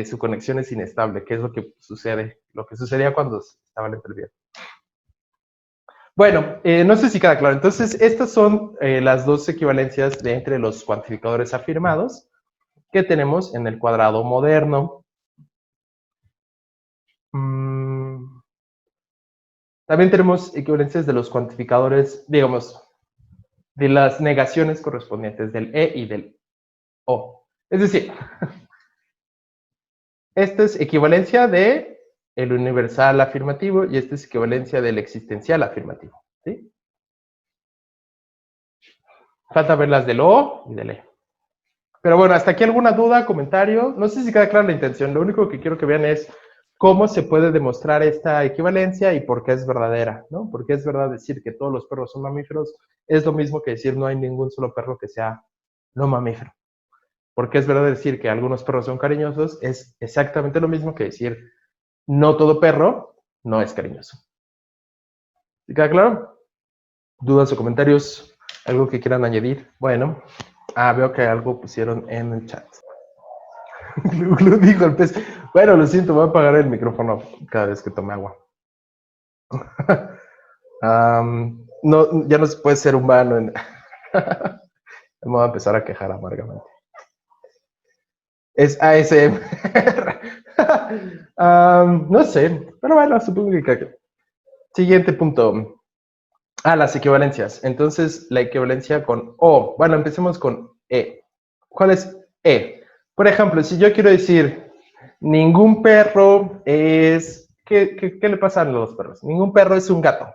su conexión es inestable, que es lo que sucede, lo que sucedía cuando estaba lento el video. Bueno, no sé si queda claro. Entonces, estas son las 2 equivalencias de entre los cuantificadores afirmados que tenemos en el cuadrado moderno. También tenemos equivalencias de los cuantificadores, digamos, de las negaciones correspondientes del E y del O. Es decir, esta es equivalencia de el universal afirmativo y esta es equivalencia del existencial afirmativo, ¿sí? Falta ver las del O y del E. Pero bueno, hasta aquí alguna duda, comentario. No sé si queda clara la intención. Lo único que quiero que vean es cómo se puede demostrar esta equivalencia y por qué es verdadera, ¿no? Porque es verdad decir que todos los perros son mamíferos, es lo mismo que decir no hay ningún solo perro que sea no mamífero. Porque es verdad decir que algunos perros son cariñosos, es exactamente lo mismo que decir no todo perro no es cariñoso. ¿Sí queda claro? ¿Dudas o comentarios? ¿Algo que quieran añadir? Bueno, veo que algo pusieron en el chat. Lo dijo el pez. Bueno, lo siento, voy a apagar el micrófono cada vez que tome agua. No, ya no se puede ser humano. Me voy a empezar a quejar amargamente. Es ASMR. No sé, pero bueno, supongo que... Siguiente punto. Las equivalencias. Entonces, la equivalencia con O. Bueno, empecemos con E. ¿Cuál es E? Por ejemplo, si yo quiero decir ningún perro es... ¿Qué le pasa a los perros? Ningún perro es un gato.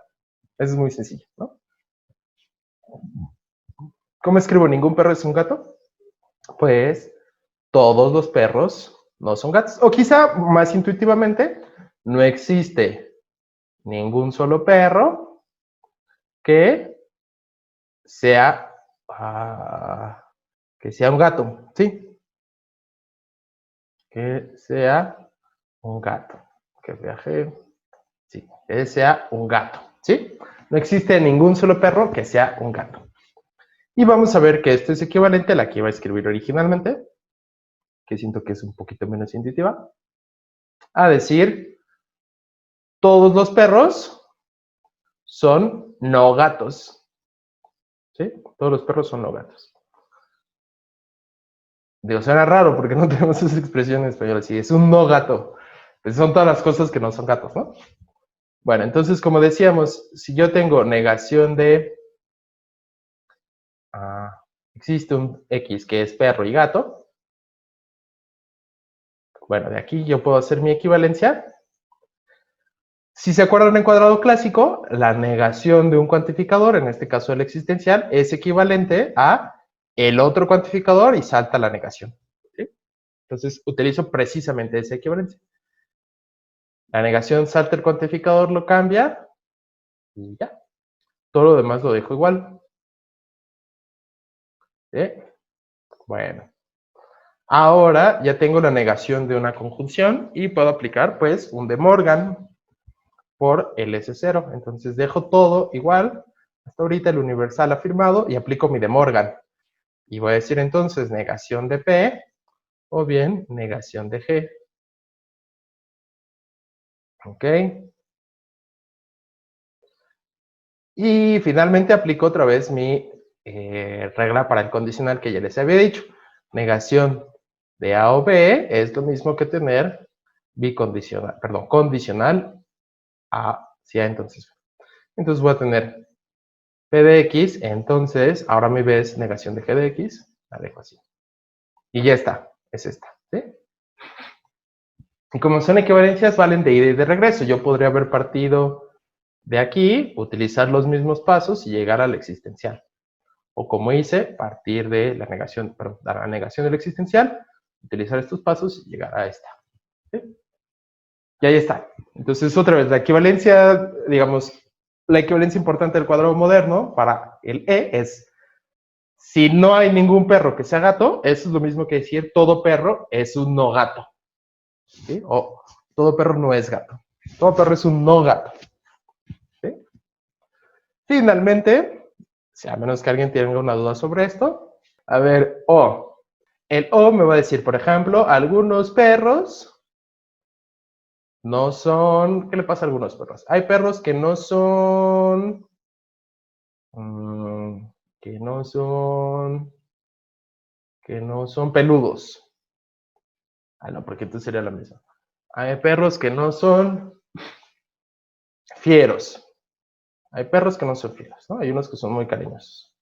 Eso es muy sencillo, ¿no? ¿Cómo escribo ningún perro es un gato? Pues todos los perros no son gatos. O quizá más intuitivamente, no existe ningún solo perro que sea, un gato, ¿sí? Que sea un gato. Que viaje, sí, que sea un gato, ¿sí? No existe ningún solo perro que sea un gato. Y vamos a ver que esto es equivalente a la que iba a escribir originalmente, que siento que es un poquito menos intuitiva, a decir, todos los perros son no gatos, ¿sí? Todos los perros son no gatos. Digo, suena raro porque no tenemos esa expresión en español así, es un no gato. Pues son todas las cosas que no son gatos, ¿no? Bueno, entonces, como decíamos, si yo tengo negación de... existe un X que es perro y gato. Bueno, de aquí yo puedo hacer mi equivalencia. Si se acuerdan en cuadrado clásico, la negación de un cuantificador, en este caso el existencial, es equivalente a el otro cuantificador y salta la negación, ¿sí? Entonces, utilizo precisamente esa equivalencia. La negación salta el cuantificador, lo cambia y ya. Todo lo demás lo dejo igual. ¿Sí? Bueno. Ahora ya tengo la negación de una conjunción y puedo aplicar, pues, un De Morgan por el S0. Entonces, dejo todo igual. Hasta ahorita el universal afirmado y aplico mi De Morgan. Y voy a decir entonces negación de P o bien negación de G. ¿Ok? Y finalmente aplico otra vez mi regla para el condicional que ya les había dicho. Negación de A o B es lo mismo que tener bicondicional, perdón, condicional A hacia entonces. Entonces voy a tener P de X, entonces ahora mi B es negación de G de X, la dejo así. Y ya está, es esta, ¿sí? Y como son equivalencias, valen de ida y de regreso. Yo podría haber partido de aquí, utilizar los mismos pasos y llegar al existencial. O como hice, partir de la negación, perdón, de la negación del existencial, utilizar estos pasos y llegar a esta. ¿Sí? Y ahí está. Entonces, otra vez, la equivalencia, digamos, la equivalencia importante del cuadrado moderno para el E es, si no hay ningún perro que sea gato, eso es lo mismo que decir todo perro es un no gato. ¿Sí? O todo perro no es gato. Todo perro es un no gato. ¿Sí? Finalmente, a menos que alguien tenga una duda sobre esto, a ver, O. El O me va a decir, por ejemplo, algunos perros no son... ¿Qué le pasa a algunos perros? Hay perros que no son... que no son peludos. No, porque entonces sería lo mismo. Hay perros que no son fieros. Hay perros que no son fieros, ¿no? Hay unos que son muy cariñosos.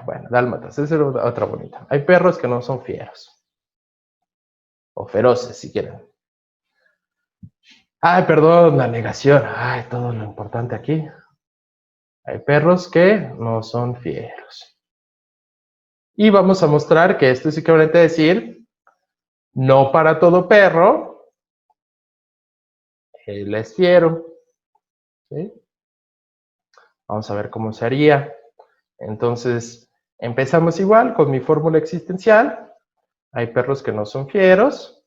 Bueno, dálmatas, esa es otra bonita. Hay perros que no son fieros. O feroces, si quieren. Ay, perdón, la negación. Ay, todo lo importante aquí. Hay perros que no son fieros. Y vamos a mostrar que esto es equivalente a decir, no para todo perro, él es fiero. ¿Sí? Vamos a ver cómo se haría. Entonces, empezamos igual con mi fórmula existencial. Hay perros que no son fieros.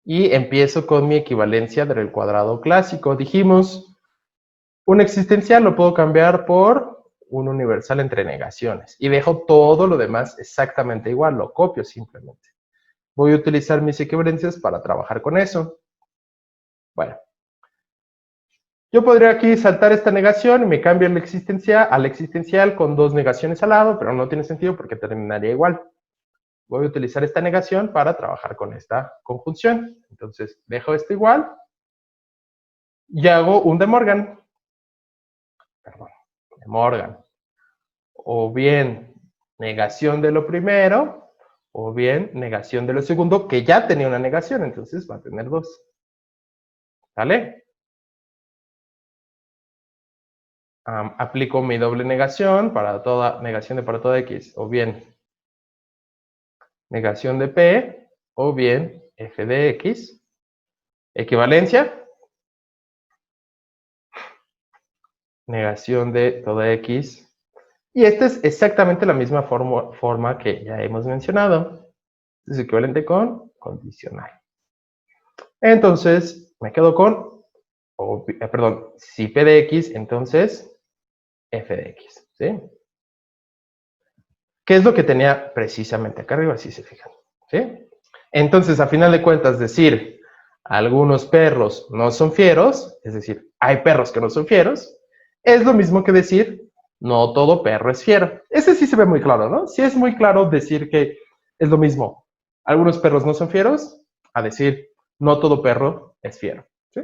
Y empiezo con mi equivalencia del cuadrado clásico. Dijimos, un existencial lo puedo cambiar por un universal entre negaciones. Y dejo todo lo demás exactamente igual, lo copio simplemente. Voy a utilizar mis equivalencias para trabajar con eso. Bueno. Yo podría aquí saltar esta negación y me cambio el existencial al existencial con dos negaciones al lado, pero no tiene sentido porque terminaría igual. Voy a utilizar esta negación para trabajar con esta conjunción. Entonces, dejo esto igual y hago un De Morgan. Perdón, De Morgan. O bien negación de lo primero, o bien negación de lo segundo, que ya tenía una negación, entonces va a tener dos. ¿Vale? aplico mi doble negación para toda negación de para toda X, o bien negación de P, o bien f de X, equivalencia, negación de toda X, y esta es exactamente la misma forma que ya hemos mencionado, es equivalente con condicional. Entonces, me quedo con, perdón, si P de X, entonces f de X, ¿sí? ¿Qué es lo que tenía precisamente acá arriba, si se fijan? ¿Sí? Entonces, a final de cuentas, decir algunos perros no son fieros, es decir, hay perros que no son fieros, es lo mismo que decir no todo perro es fiero. Ese sí se ve muy claro, ¿no? Sí es muy claro decir que es lo mismo. Algunos perros no son fieros, a decir no todo perro es fiero. ¿Sí?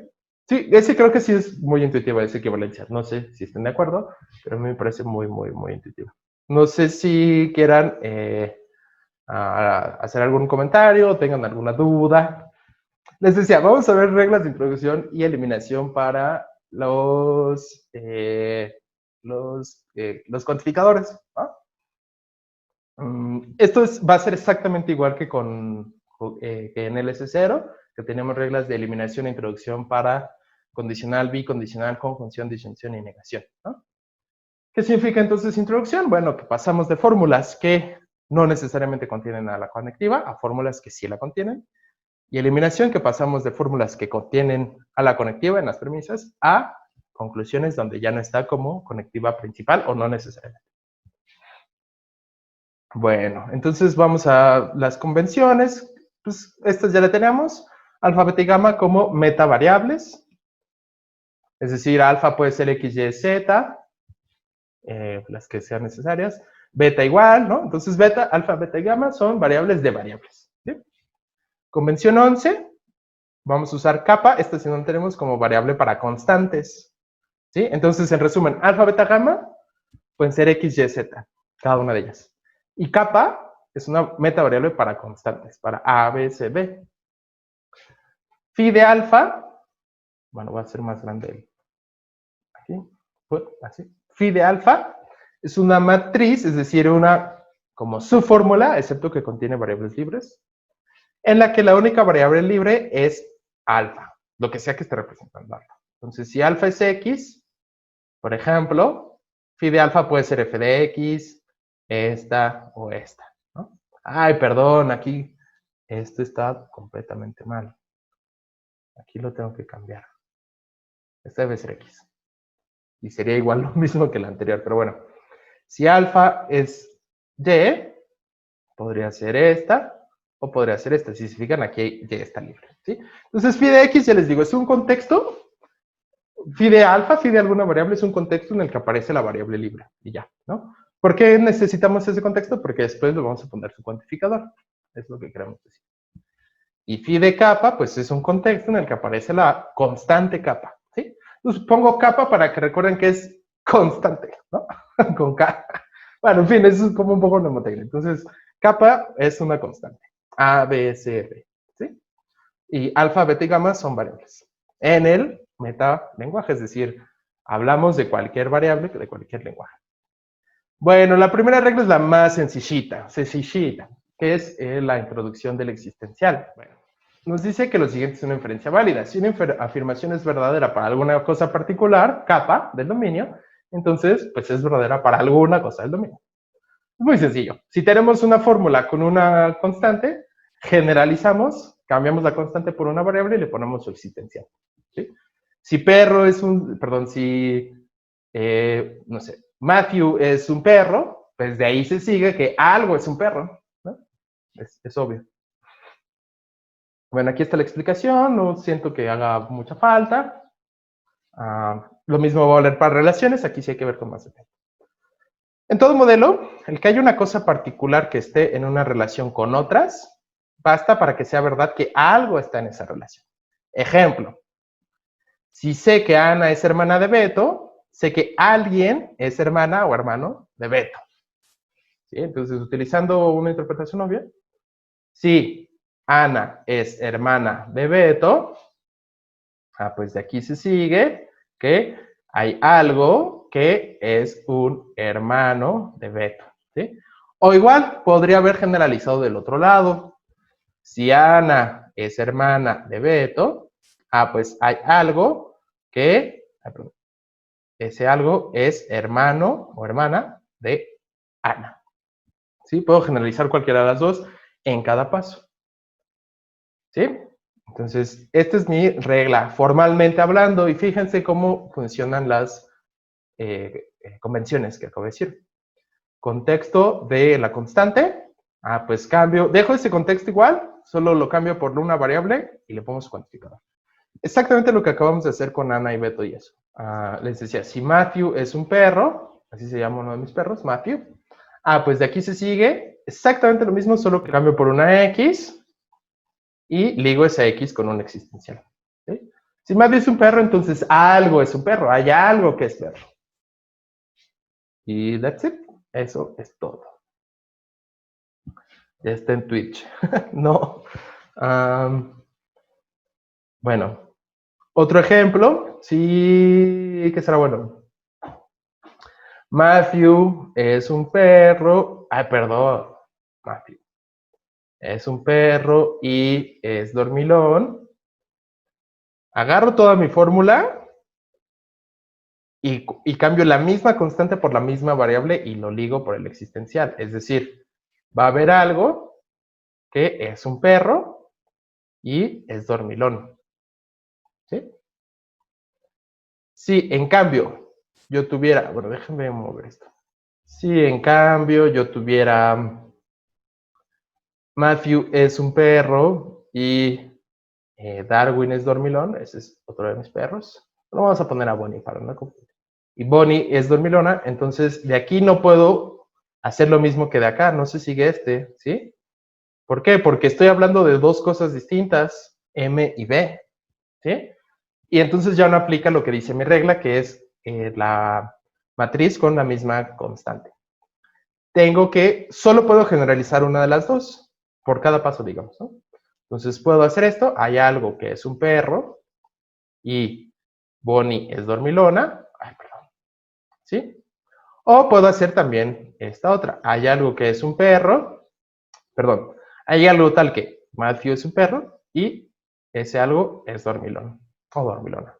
Sí, ese creo que sí es muy intuitivo, esa equivalencia. No sé si estén de acuerdo, pero a mí me parece muy, muy, muy intuitivo. No sé si quieran hacer algún comentario o tengan alguna duda. Les decía, vamos a ver reglas de introducción y eliminación para los cuantificadores, ¿no? Esto va a ser exactamente igual que que en el S0, que tenemos reglas de eliminación e introducción para condicional, bicondicional, conjunción, disyunción y negación, ¿no? ¿Qué significa entonces introducción? Bueno, que pasamos de fórmulas que no necesariamente contienen a la conectiva a fórmulas que sí la contienen. Y eliminación, que pasamos de fórmulas que contienen a la conectiva en las premisas a conclusiones donde ya no está como conectiva principal o no necesariamente. Bueno, entonces vamos a las convenciones. Pues estas ya la tenemos. Alfa, beta y gamma como metavariables. Es decir, alfa puede ser x, y, z. Las que sean necesarias. Beta igual, ¿no? Entonces beta, alfa, beta y gamma son variables de variables. ¿Sí? Convención 11. Vamos a usar kappa, esta sí no tenemos como variable para constantes. ¿Sí? Entonces, en resumen, alfa, beta, gamma pueden ser x, y, z, cada una de ellas. Y kappa es una metavariable para constantes, para a, b, c, b. Phi de alfa, bueno, va a ser más grande aquí, así. Phi de alfa es una matriz, es decir, una como su fórmula, excepto que contiene variables libres, en la que la única variable libre es alfa, lo que sea que esté representando alfa. Entonces, si alfa es x, por ejemplo, phi de alfa puede ser f de x, esta o esta, ¿no? Ay, perdón, aquí esto está completamente mal. Aquí lo tengo que cambiar. Esta debe ser x. Y sería igual lo mismo que la anterior, pero bueno. Si alfa es y, podría ser esta, o podría ser esta. Si se fijan, aquí y está libre, ¿sí? Entonces, phi de x, ya les digo, es un contexto. Phi de alfa, phi de alguna variable, es un contexto en el que aparece la variable libre. Y ya, ¿no? ¿Por qué necesitamos ese contexto? Porque después le vamos a poner su cuantificador. Es lo que queremos decir. Y phi de kappa, pues es un contexto en el que aparece la constante kappa, ¿sí? Entonces pongo kappa para que recuerden que es constante, ¿no? Con K. Bueno, en fin, eso es como un poco mnemotecnia. Entonces, kappa es una constante. A, B, C, D, ¿sí? Y alfa, beta y gamma son variables. En el metalenguaje, es decir, hablamos de cualquier variable, de cualquier lenguaje. Bueno, la primera regla es la más sencillita, que es la introducción del existencial. Bueno, nos dice que lo siguiente es una inferencia válida. Si una afirmación es verdadera para alguna cosa particular, kappa del dominio, entonces, pues es verdadera para alguna cosa del dominio. Es muy sencillo. Si tenemos una fórmula con una constante, generalizamos, cambiamos la constante por una variable y le ponemos su existencial. ¿Sí? Si perro es no sé, Matthew es un perro, pues de ahí se sigue que algo es un perro, ¿no? Es obvio. Bueno, aquí está la explicación, no siento que haga mucha falta. Lo mismo va a valer para relaciones, aquí sí hay que ver con más detalle. En todo modelo, el que haya una cosa particular que esté en una relación con otras, basta para que sea verdad que algo está en esa relación. Ejemplo, si sé que Ana es hermana de Beto, sé que alguien es hermana o hermano de Beto. ¿Sí? Entonces, utilizando una interpretación obvia, si Ana es hermana de Beto, pues de aquí se sigue que hay algo que es un hermano de Beto, ¿sí? O igual, podría haber generalizado del otro lado. Si Ana es hermana de Beto, pues hay algo que, ese algo es hermano o hermana de Ana. ¿Sí? Puedo generalizar cualquiera de las dos en cada paso. ¿Sí? Entonces, esta es mi regla formalmente hablando y fíjense cómo funcionan las convenciones que acabo de decir. Contexto de la constante. Pues cambio, dejo ese contexto igual, solo lo cambio por una variable y le pongo su cuantificador. Exactamente lo que acabamos de hacer con Ana y Beto y eso. Les decía, si Matthew es un perro, así se llama uno de mis perros, Matthew. Pues de aquí se sigue exactamente lo mismo, solo que cambio por una X y ligo esa X con un existencial. ¿Sí? Si Matthew es un perro, entonces algo es un perro, hay algo que es perro. Y that's it. Eso es todo. Ya está en Twitch. No. Bueno, otro ejemplo. Sí, ¿qué será bueno? Matthew es un perro. Perdón. Matthew es un perro y es dormilón. Agarro toda mi fórmula y cambio la misma constante por la misma variable y lo ligo por el existencial. Es decir, va a haber algo que es un perro y es dormilón. ¿Sí? Si en cambio yo tuviera, bueno, déjenme mover esto. Si en cambio yo tuviera Matthew es un perro y Darwin es dormilón, ese es otro de mis perros. Lo vamos a poner a Bonnie para no confundir. Y Bonnie es dormilona, entonces de aquí no puedo hacer lo mismo que de acá, no se sigue este, ¿sí? ¿Por qué? Porque estoy hablando de dos cosas distintas, M y B, ¿sí? Y entonces ya no aplica lo que dice mi regla, que es la matriz con la misma constante. Solo puedo generalizar una de las dos, por cada paso, digamos, ¿no? Entonces puedo hacer esto, hay algo que es un perro y Bonnie es dormilona, perdón, ¿sí? O puedo hacer también esta otra, hay algo que es un perro, perdón, hay algo tal que Matthew es un perro y ese algo es dormilón o dormilona.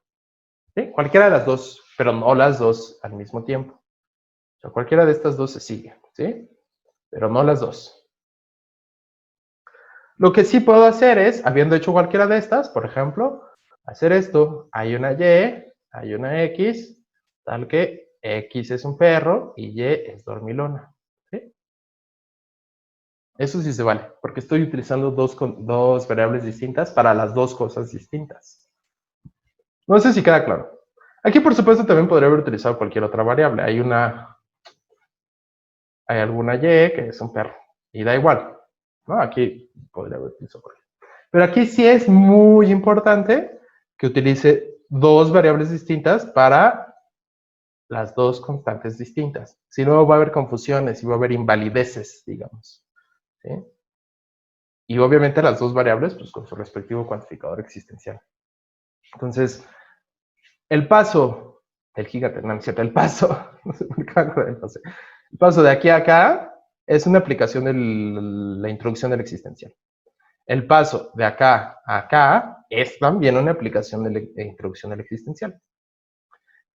¿Sí? Cualquiera de las dos, pero no las dos al mismo tiempo. O sea, cualquiera de estas dos se sigue, ¿sí? Pero no las dos. Lo que sí puedo hacer es, habiendo hecho cualquiera de estas, por ejemplo, hacer esto. Hay una Y, hay una X, tal que X es un perro y Y es dormilona. ¿Sí? Eso sí se vale, porque estoy utilizando dos variables distintas para las dos cosas distintas. No sé si queda claro. Aquí, por supuesto, también podría haber utilizado cualquier otra variable. Hay alguna Y que es un perro. Y da igual. ¿No? Aquí podría haber utilizado cualquier. Pero aquí sí es muy importante que utilice dos variables distintas para las dos constantes distintas. Si no, va a haber confusiones y va a haber invalideces, digamos. ¿Sí? Y obviamente las dos variables, pues con su respectivo cuantificador existencial. Entonces, el paso del gigante, no es cierto, el paso, no sé por qué me acuerdo del paso. El paso de aquí a acá es una aplicación de la introducción del existencial. El paso de acá a acá es también una aplicación de introducción del existencial.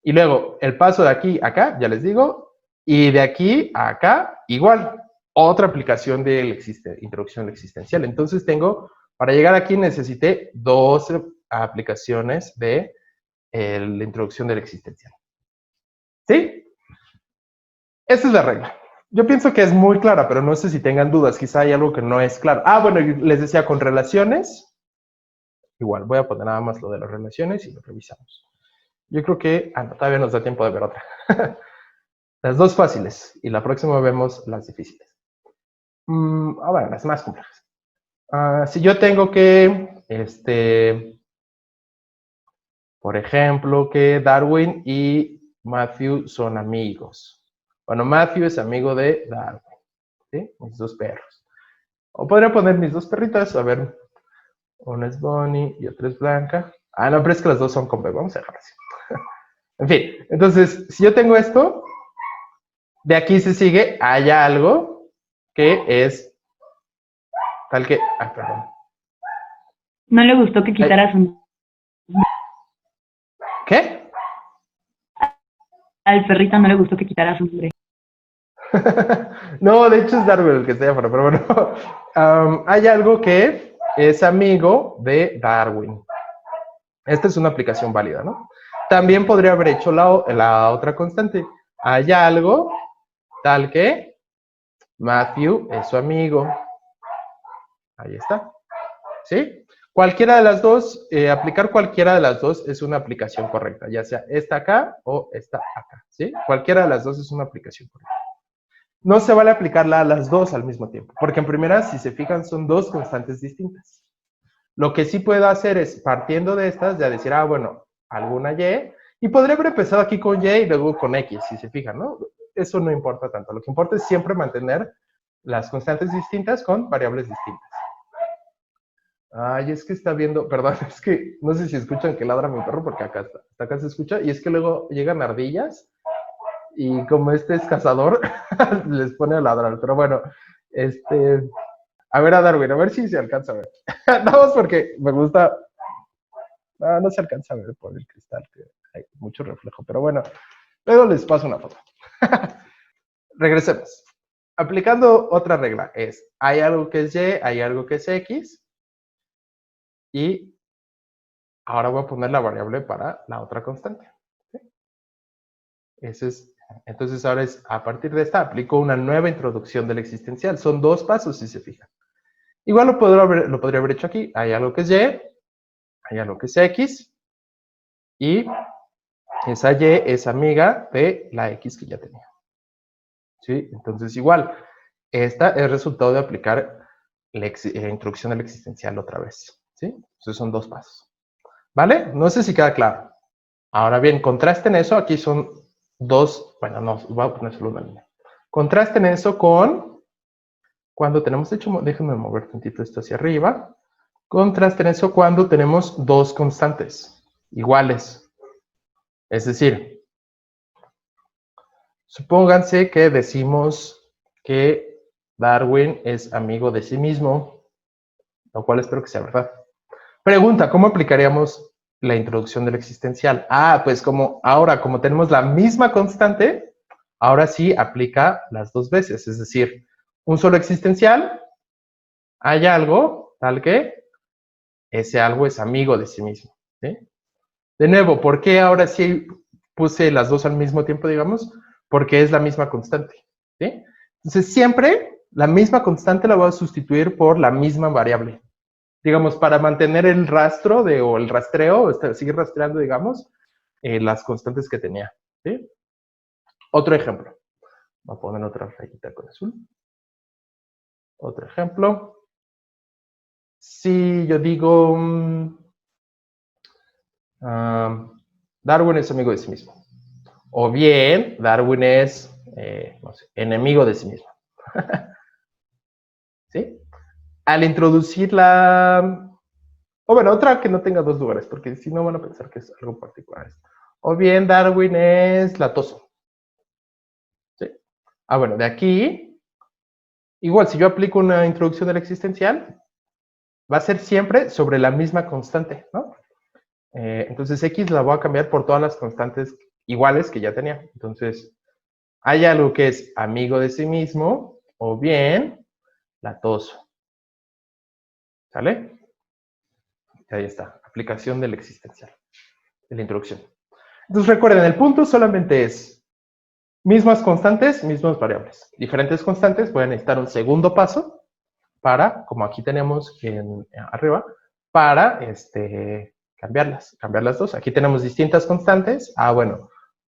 Y luego, el paso de aquí a acá, ya les digo, y de aquí a acá, igual, otra aplicación de la introducción del existencial. Entonces para llegar aquí necesité dos aplicaciones de la introducción del existencial. ¿Sí? Esa es la regla. Yo pienso que es muy clara, pero no sé si tengan dudas. Quizá hay algo que no es claro. Bueno, les decía con relaciones. Igual, voy a poner nada más lo de las relaciones y lo revisamos. Yo creo que todavía nos da tiempo de ver otra. Las dos fáciles y la próxima vemos las difíciles. Bueno, las más complejas. Si yo tengo que, por ejemplo, que Darwin y Matthew son amigos. Bueno, Matthew es amigo de Darwin, ¿sí? Mis dos perros. O podría poner mis dos perritas, a ver, una es Bonnie y otra es Blanca. No, pero es que las dos son con B, vamos a dejar así. En fin, entonces, si yo tengo esto, de aquí se sigue, hay algo que es tal que... Ay, perdón. No le gustó que quitaras un... ¿Qué? Al perrito no le gustó que quitaras un nombre. No, de hecho es Darwin el que está allá afuera, pero bueno. Hay algo que es amigo de Darwin. Esta es una aplicación válida, ¿no? También podría haber hecho la otra constante. Hay algo tal que Matthew es su amigo. Ahí está. ¿Sí? Cualquiera de las dos, aplicar cualquiera de las dos es una aplicación correcta, ya sea esta acá o esta acá. ¿Sí? Cualquiera de las dos es una aplicación correcta. No se vale aplicarla a las dos al mismo tiempo, porque en primera, si se fijan, son dos constantes distintas. Lo que sí puedo hacer es, partiendo de estas, ya decir, bueno, alguna y podría haber empezado aquí con y luego con x, si se fijan, ¿no? Eso no importa tanto. Lo que importa es siempre mantener las constantes distintas con variables distintas. Ay, es que está viendo, perdón, es que no sé si escuchan que ladra mi perro, porque acá está, hasta acá se escucha, y es que luego llegan ardillas, y como este es cazador, les pone a ladrar, pero bueno, a ver a Darwin, a ver si se alcanza a ver. Nada más porque me gusta, no se alcanza a ver por el cristal, que hay mucho reflejo, pero bueno, luego les paso una foto. Regresemos. Aplicando otra regla es, hay algo que es y, hay algo que es x, y ahora voy a poner la variable para la otra constante. ¿Sí? Entonces ahora es, a partir de esta, aplico una nueva introducción del existencial. Son dos pasos, si se fijan. Igual lo podría haber hecho aquí. Hay algo que es y, hay algo que es x, y esa y es amiga de la x que ya tenía. ¿Sí? Entonces igual, esta es resultado de aplicar la introducción del existencial otra vez. ¿Sí? Entonces son dos pasos. ¿Vale? No sé si queda claro. Ahora bien, contrasten eso. Aquí son dos, bueno, no, voy a poner solo una línea. Contrasten eso con cuando tenemos, de hecho, déjenme mover tantito esto hacia arriba. Contrasten eso cuando tenemos dos constantes iguales. Es decir, supónganse que decimos que Darwin es amigo de sí mismo, lo cual espero que sea verdad. Pregunta, ¿cómo aplicaríamos la introducción del existencial? Pues como tenemos la misma constante, ahora sí aplica las dos veces. Es decir, un solo existencial, hay algo tal que ese algo es amigo de sí mismo. ¿Sí? De nuevo, ¿por qué ahora sí puse las dos al mismo tiempo, digamos? Porque es la misma constante. ¿Sí? Entonces, siempre la misma constante la voy a sustituir por la misma variable. Digamos, para mantener el rastro o el rastreo, seguir rastreando, digamos, las constantes que tenía. ¿Sí? Otro ejemplo. Voy a poner otra rayita con azul. Otro ejemplo. Si yo digo, Darwin es amigo de sí mismo. O bien, Darwin es, no sé, enemigo de sí mismo. ¿Sí? Al introducir otra que no tenga dos lugares, porque si no van a pensar que es algo particular. O bien Darwin es latoso. ¿Sí? Bueno, de aquí, igual si yo aplico una introducción del existencial, va a ser siempre sobre la misma constante, ¿no? Entonces X la voy a cambiar por todas las constantes iguales que ya tenía. Entonces, hay algo que es amigo de sí mismo, o bien latoso. ¿Sale? Ahí está, aplicación del existencial, de la introducción. Entonces recuerden, el punto solamente es mismas constantes, mismas variables. Diferentes constantes, voy a necesitar un segundo paso para, como aquí tenemos arriba, para cambiar las dos. Aquí tenemos distintas constantes. Bueno,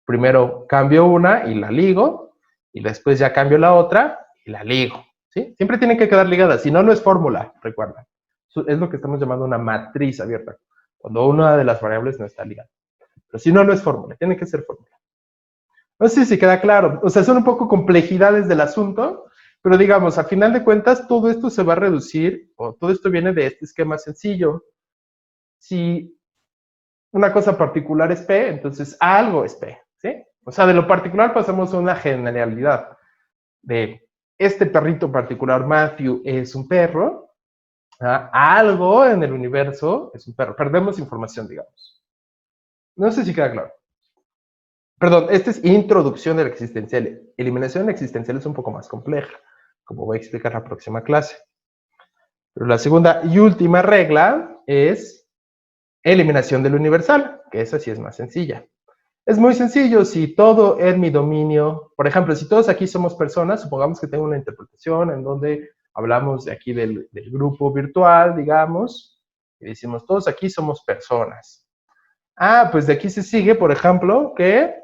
primero cambio una y la ligo, y después ya cambio la otra y la ligo. ¿Sí? Siempre tienen que quedar ligadas, si no, no es fórmula, recuerden. Es lo que estamos llamando una matriz abierta, cuando una de las variables no está ligada. Pero si no, no es fórmula, tiene que ser fórmula. No sé si queda claro, o sea, son un poco complejidades del asunto, pero digamos, a final de cuentas, todo esto se va a reducir, o todo esto viene de este esquema sencillo. Si una cosa particular es P, entonces algo es P, ¿sí? O sea, de lo particular pasamos a una generalidad de este perrito particular, Matthew, es un perro, algo en el universo es un perro. Perdemos información, digamos. No sé si queda claro. Perdón, esta es introducción del existencial. Eliminación existencial es un poco más compleja, como voy a explicar en la próxima clase. Pero la segunda y última regla es eliminación del universal, que esa sí es más sencilla. Es muy sencillo, si todo en mi dominio, por ejemplo, si todos aquí somos personas, supongamos que tengo una interpretación en donde hablamos de aquí del grupo virtual, digamos, y decimos, todos aquí somos personas. Pues de aquí se sigue, por ejemplo, que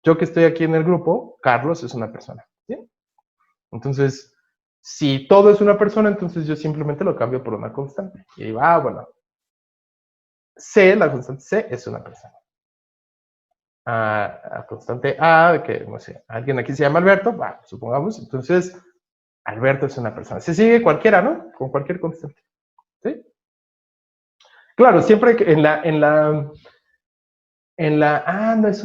yo que estoy aquí en el grupo, Carlos es una persona, ¿sí? Entonces, si todo es una persona, entonces yo simplemente lo cambio por una constante. Y digo, bueno, C, la constante C es una persona. Constante A, que no sé, alguien aquí se llama Alberto, supongamos, entonces Alberto es una persona. Se sigue cualquiera, ¿no? Con cualquier constante. ¿Sí? Claro, siempre que no es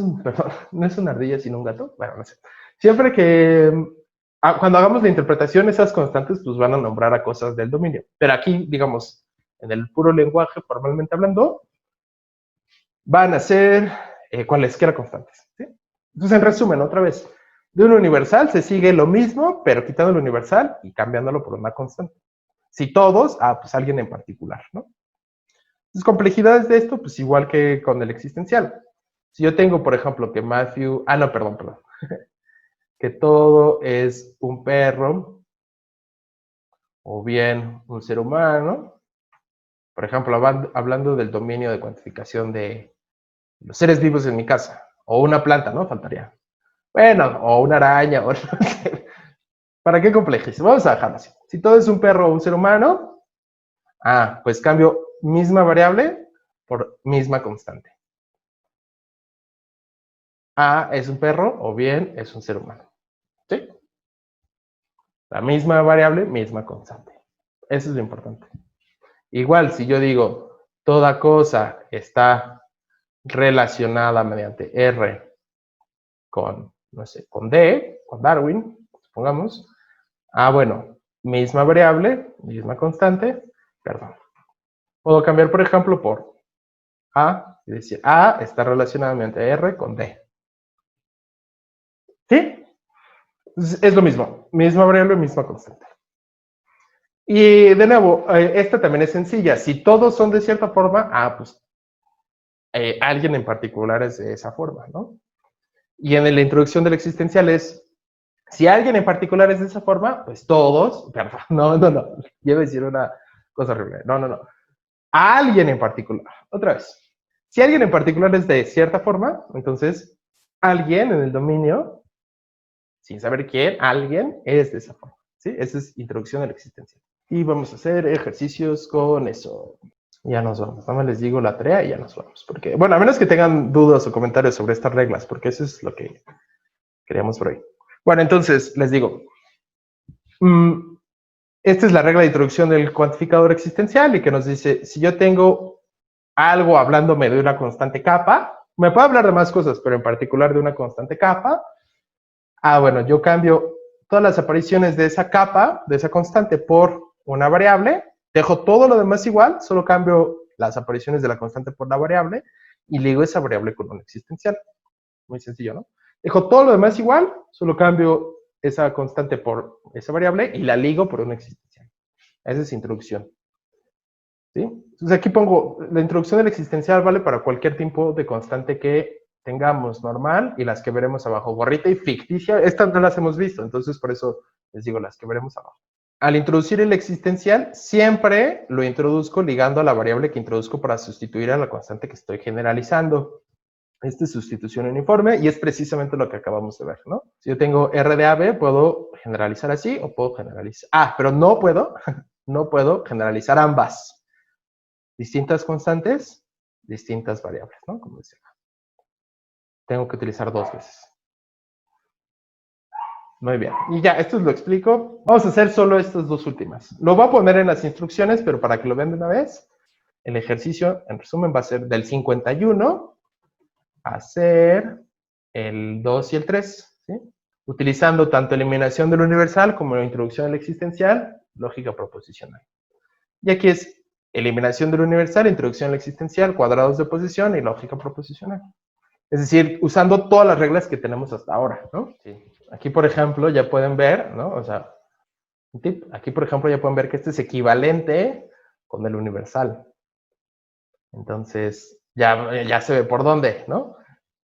no es una ardilla sino un gato. Bueno, no sé. Siempre que cuando hagamos la interpretación, esas constantes pues van a nombrar a cosas del dominio. Pero aquí, digamos, en el puro lenguaje, formalmente hablando, van a ser cualesquiera constantes. ¿Sí? Entonces, en resumen, otra vez, de un universal se sigue lo mismo, pero quitando el universal y cambiándolo por una constante. Si todos, pues alguien en particular, ¿no? Entonces, complejidades de esto, pues igual que con el existencial. Si yo tengo, por ejemplo, que Matthew, perdón, que todo es un perro, o bien un ser humano, por ejemplo, hablando del dominio de cuantificación de los seres vivos en mi casa, o una planta, ¿no? Faltaría. Bueno, o una araña, o no sé. ¿Para qué complejizo? Vamos a dejarlo así. Si todo es un perro o un ser humano, pues cambio misma variable por misma constante. A es un perro o bien es un ser humano. ¿Sí? La misma variable, misma constante. Eso es lo importante. Igual, si yo digo, toda cosa está relacionada mediante R con, no sé, con D, con Darwin, supongamos. Bueno, misma variable, misma constante, perdón. Puedo cambiar, por ejemplo, por A, y decir A está relacionada mediante R con D. ¿Sí? Es lo mismo, misma variable, misma constante. Y de nuevo, esta también es sencilla. Si todos son de cierta forma, pues alguien en particular es de esa forma, ¿no? Y en la introducción del existencial es, si alguien en particular es de esa forma, pues todos, perdón, no, yo iba a decir una cosa horrible, no. Alguien en particular, otra vez. Si alguien en particular es de cierta forma, entonces alguien en el dominio, sin saber quién, alguien es de esa forma, ¿sí? Esa es introducción a la existencia. Y vamos a hacer ejercicios con eso. Ya nos vamos. Nada más les digo la tarea y ya nos vamos. Porque, bueno, a menos que tengan dudas o comentarios sobre estas reglas, porque eso es lo que queríamos por hoy. Bueno, entonces, les digo. Esta es la regla de introducción del cuantificador existencial y que nos dice, si yo tengo algo hablándome de una constante kappa, me puede hablar de más cosas, pero en particular de una constante kappa, bueno, yo cambio todas las apariciones de esa kappa, de esa constante, por una variable, dejo todo lo demás igual, solo cambio las apariciones de la constante por la variable y ligo esa variable con un existencial. Muy sencillo, ¿no? Dejo todo lo demás igual, solo cambio esa constante por esa variable y la ligo por una existencial. Esa es introducción. ¿Sí? Entonces aquí pongo, la introducción del existencial vale para cualquier tipo de constante que tengamos normal y las que veremos abajo. Gorrita y ficticia, estas no las hemos visto, entonces por eso les digo las que veremos abajo. Al introducir el existencial, siempre lo introduzco ligando a la variable que introduzco para sustituir a la constante que estoy generalizando. Esta es sustitución uniforme y es precisamente lo que acabamos de ver, ¿no? Si yo tengo R de AB, puedo generalizar así o puedo generalizar... pero no puedo generalizar ambas. Distintas constantes, distintas variables, ¿no? Como decía. Tengo que utilizar dos veces. Muy bien. Y ya, esto lo explico. Vamos a hacer solo estas dos últimas. Lo voy a poner en las instrucciones, pero para que lo vean de una vez. el ejercicio, en resumen, va a ser del 51 a ser el 2 y el 3, ¿sí? Utilizando tanto eliminación del universal como la introducción del existencial, lógica proposicional. Y aquí es eliminación del universal, introducción del existencial, cuadrados de posición y lógica proposicional. Es decir, usando todas las reglas que tenemos hasta ahora, ¿no? Sí. Aquí, por ejemplo, ya pueden ver, ¿no? O sea, un tip, aquí, por ejemplo, ya pueden ver que este es equivalente con el universal. Entonces, ya se ve por dónde, ¿no?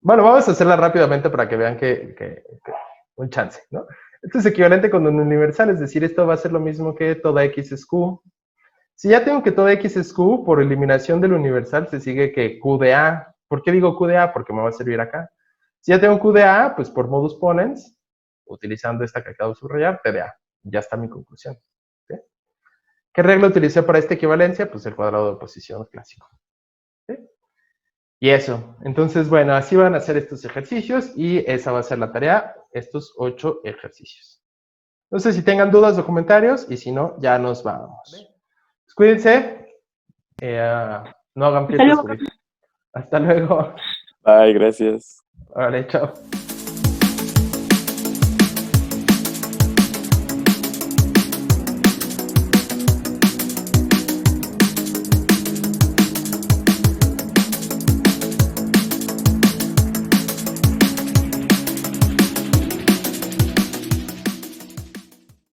Bueno, vamos a hacerla rápidamente para que vean que un chance, ¿no? Esto es equivalente con un universal, es decir, esto va a ser lo mismo que toda x es q. Si ya tengo que toda x es q, por eliminación del universal se sigue que q de a. ¿Por qué digo q de a? Porque me va a servir acá. Si ya tengo q de a, pues por modus ponens, utilizando esta que acabo de subrayar, t de a. Ya está mi conclusión. ¿Sí? ¿Qué regla utilicé para esta equivalencia? Pues el cuadrado de posición clásico. ¿Sí? Y eso. Entonces, bueno, así van a ser estos ejercicios y esa va a ser la tarea, estos 8 ejercicios. No sé si tengan dudas o comentarios y si no, ya nos vamos. Pues cuídense. No hagan fiestas. Hasta luego. Bye, gracias. Vale, chao.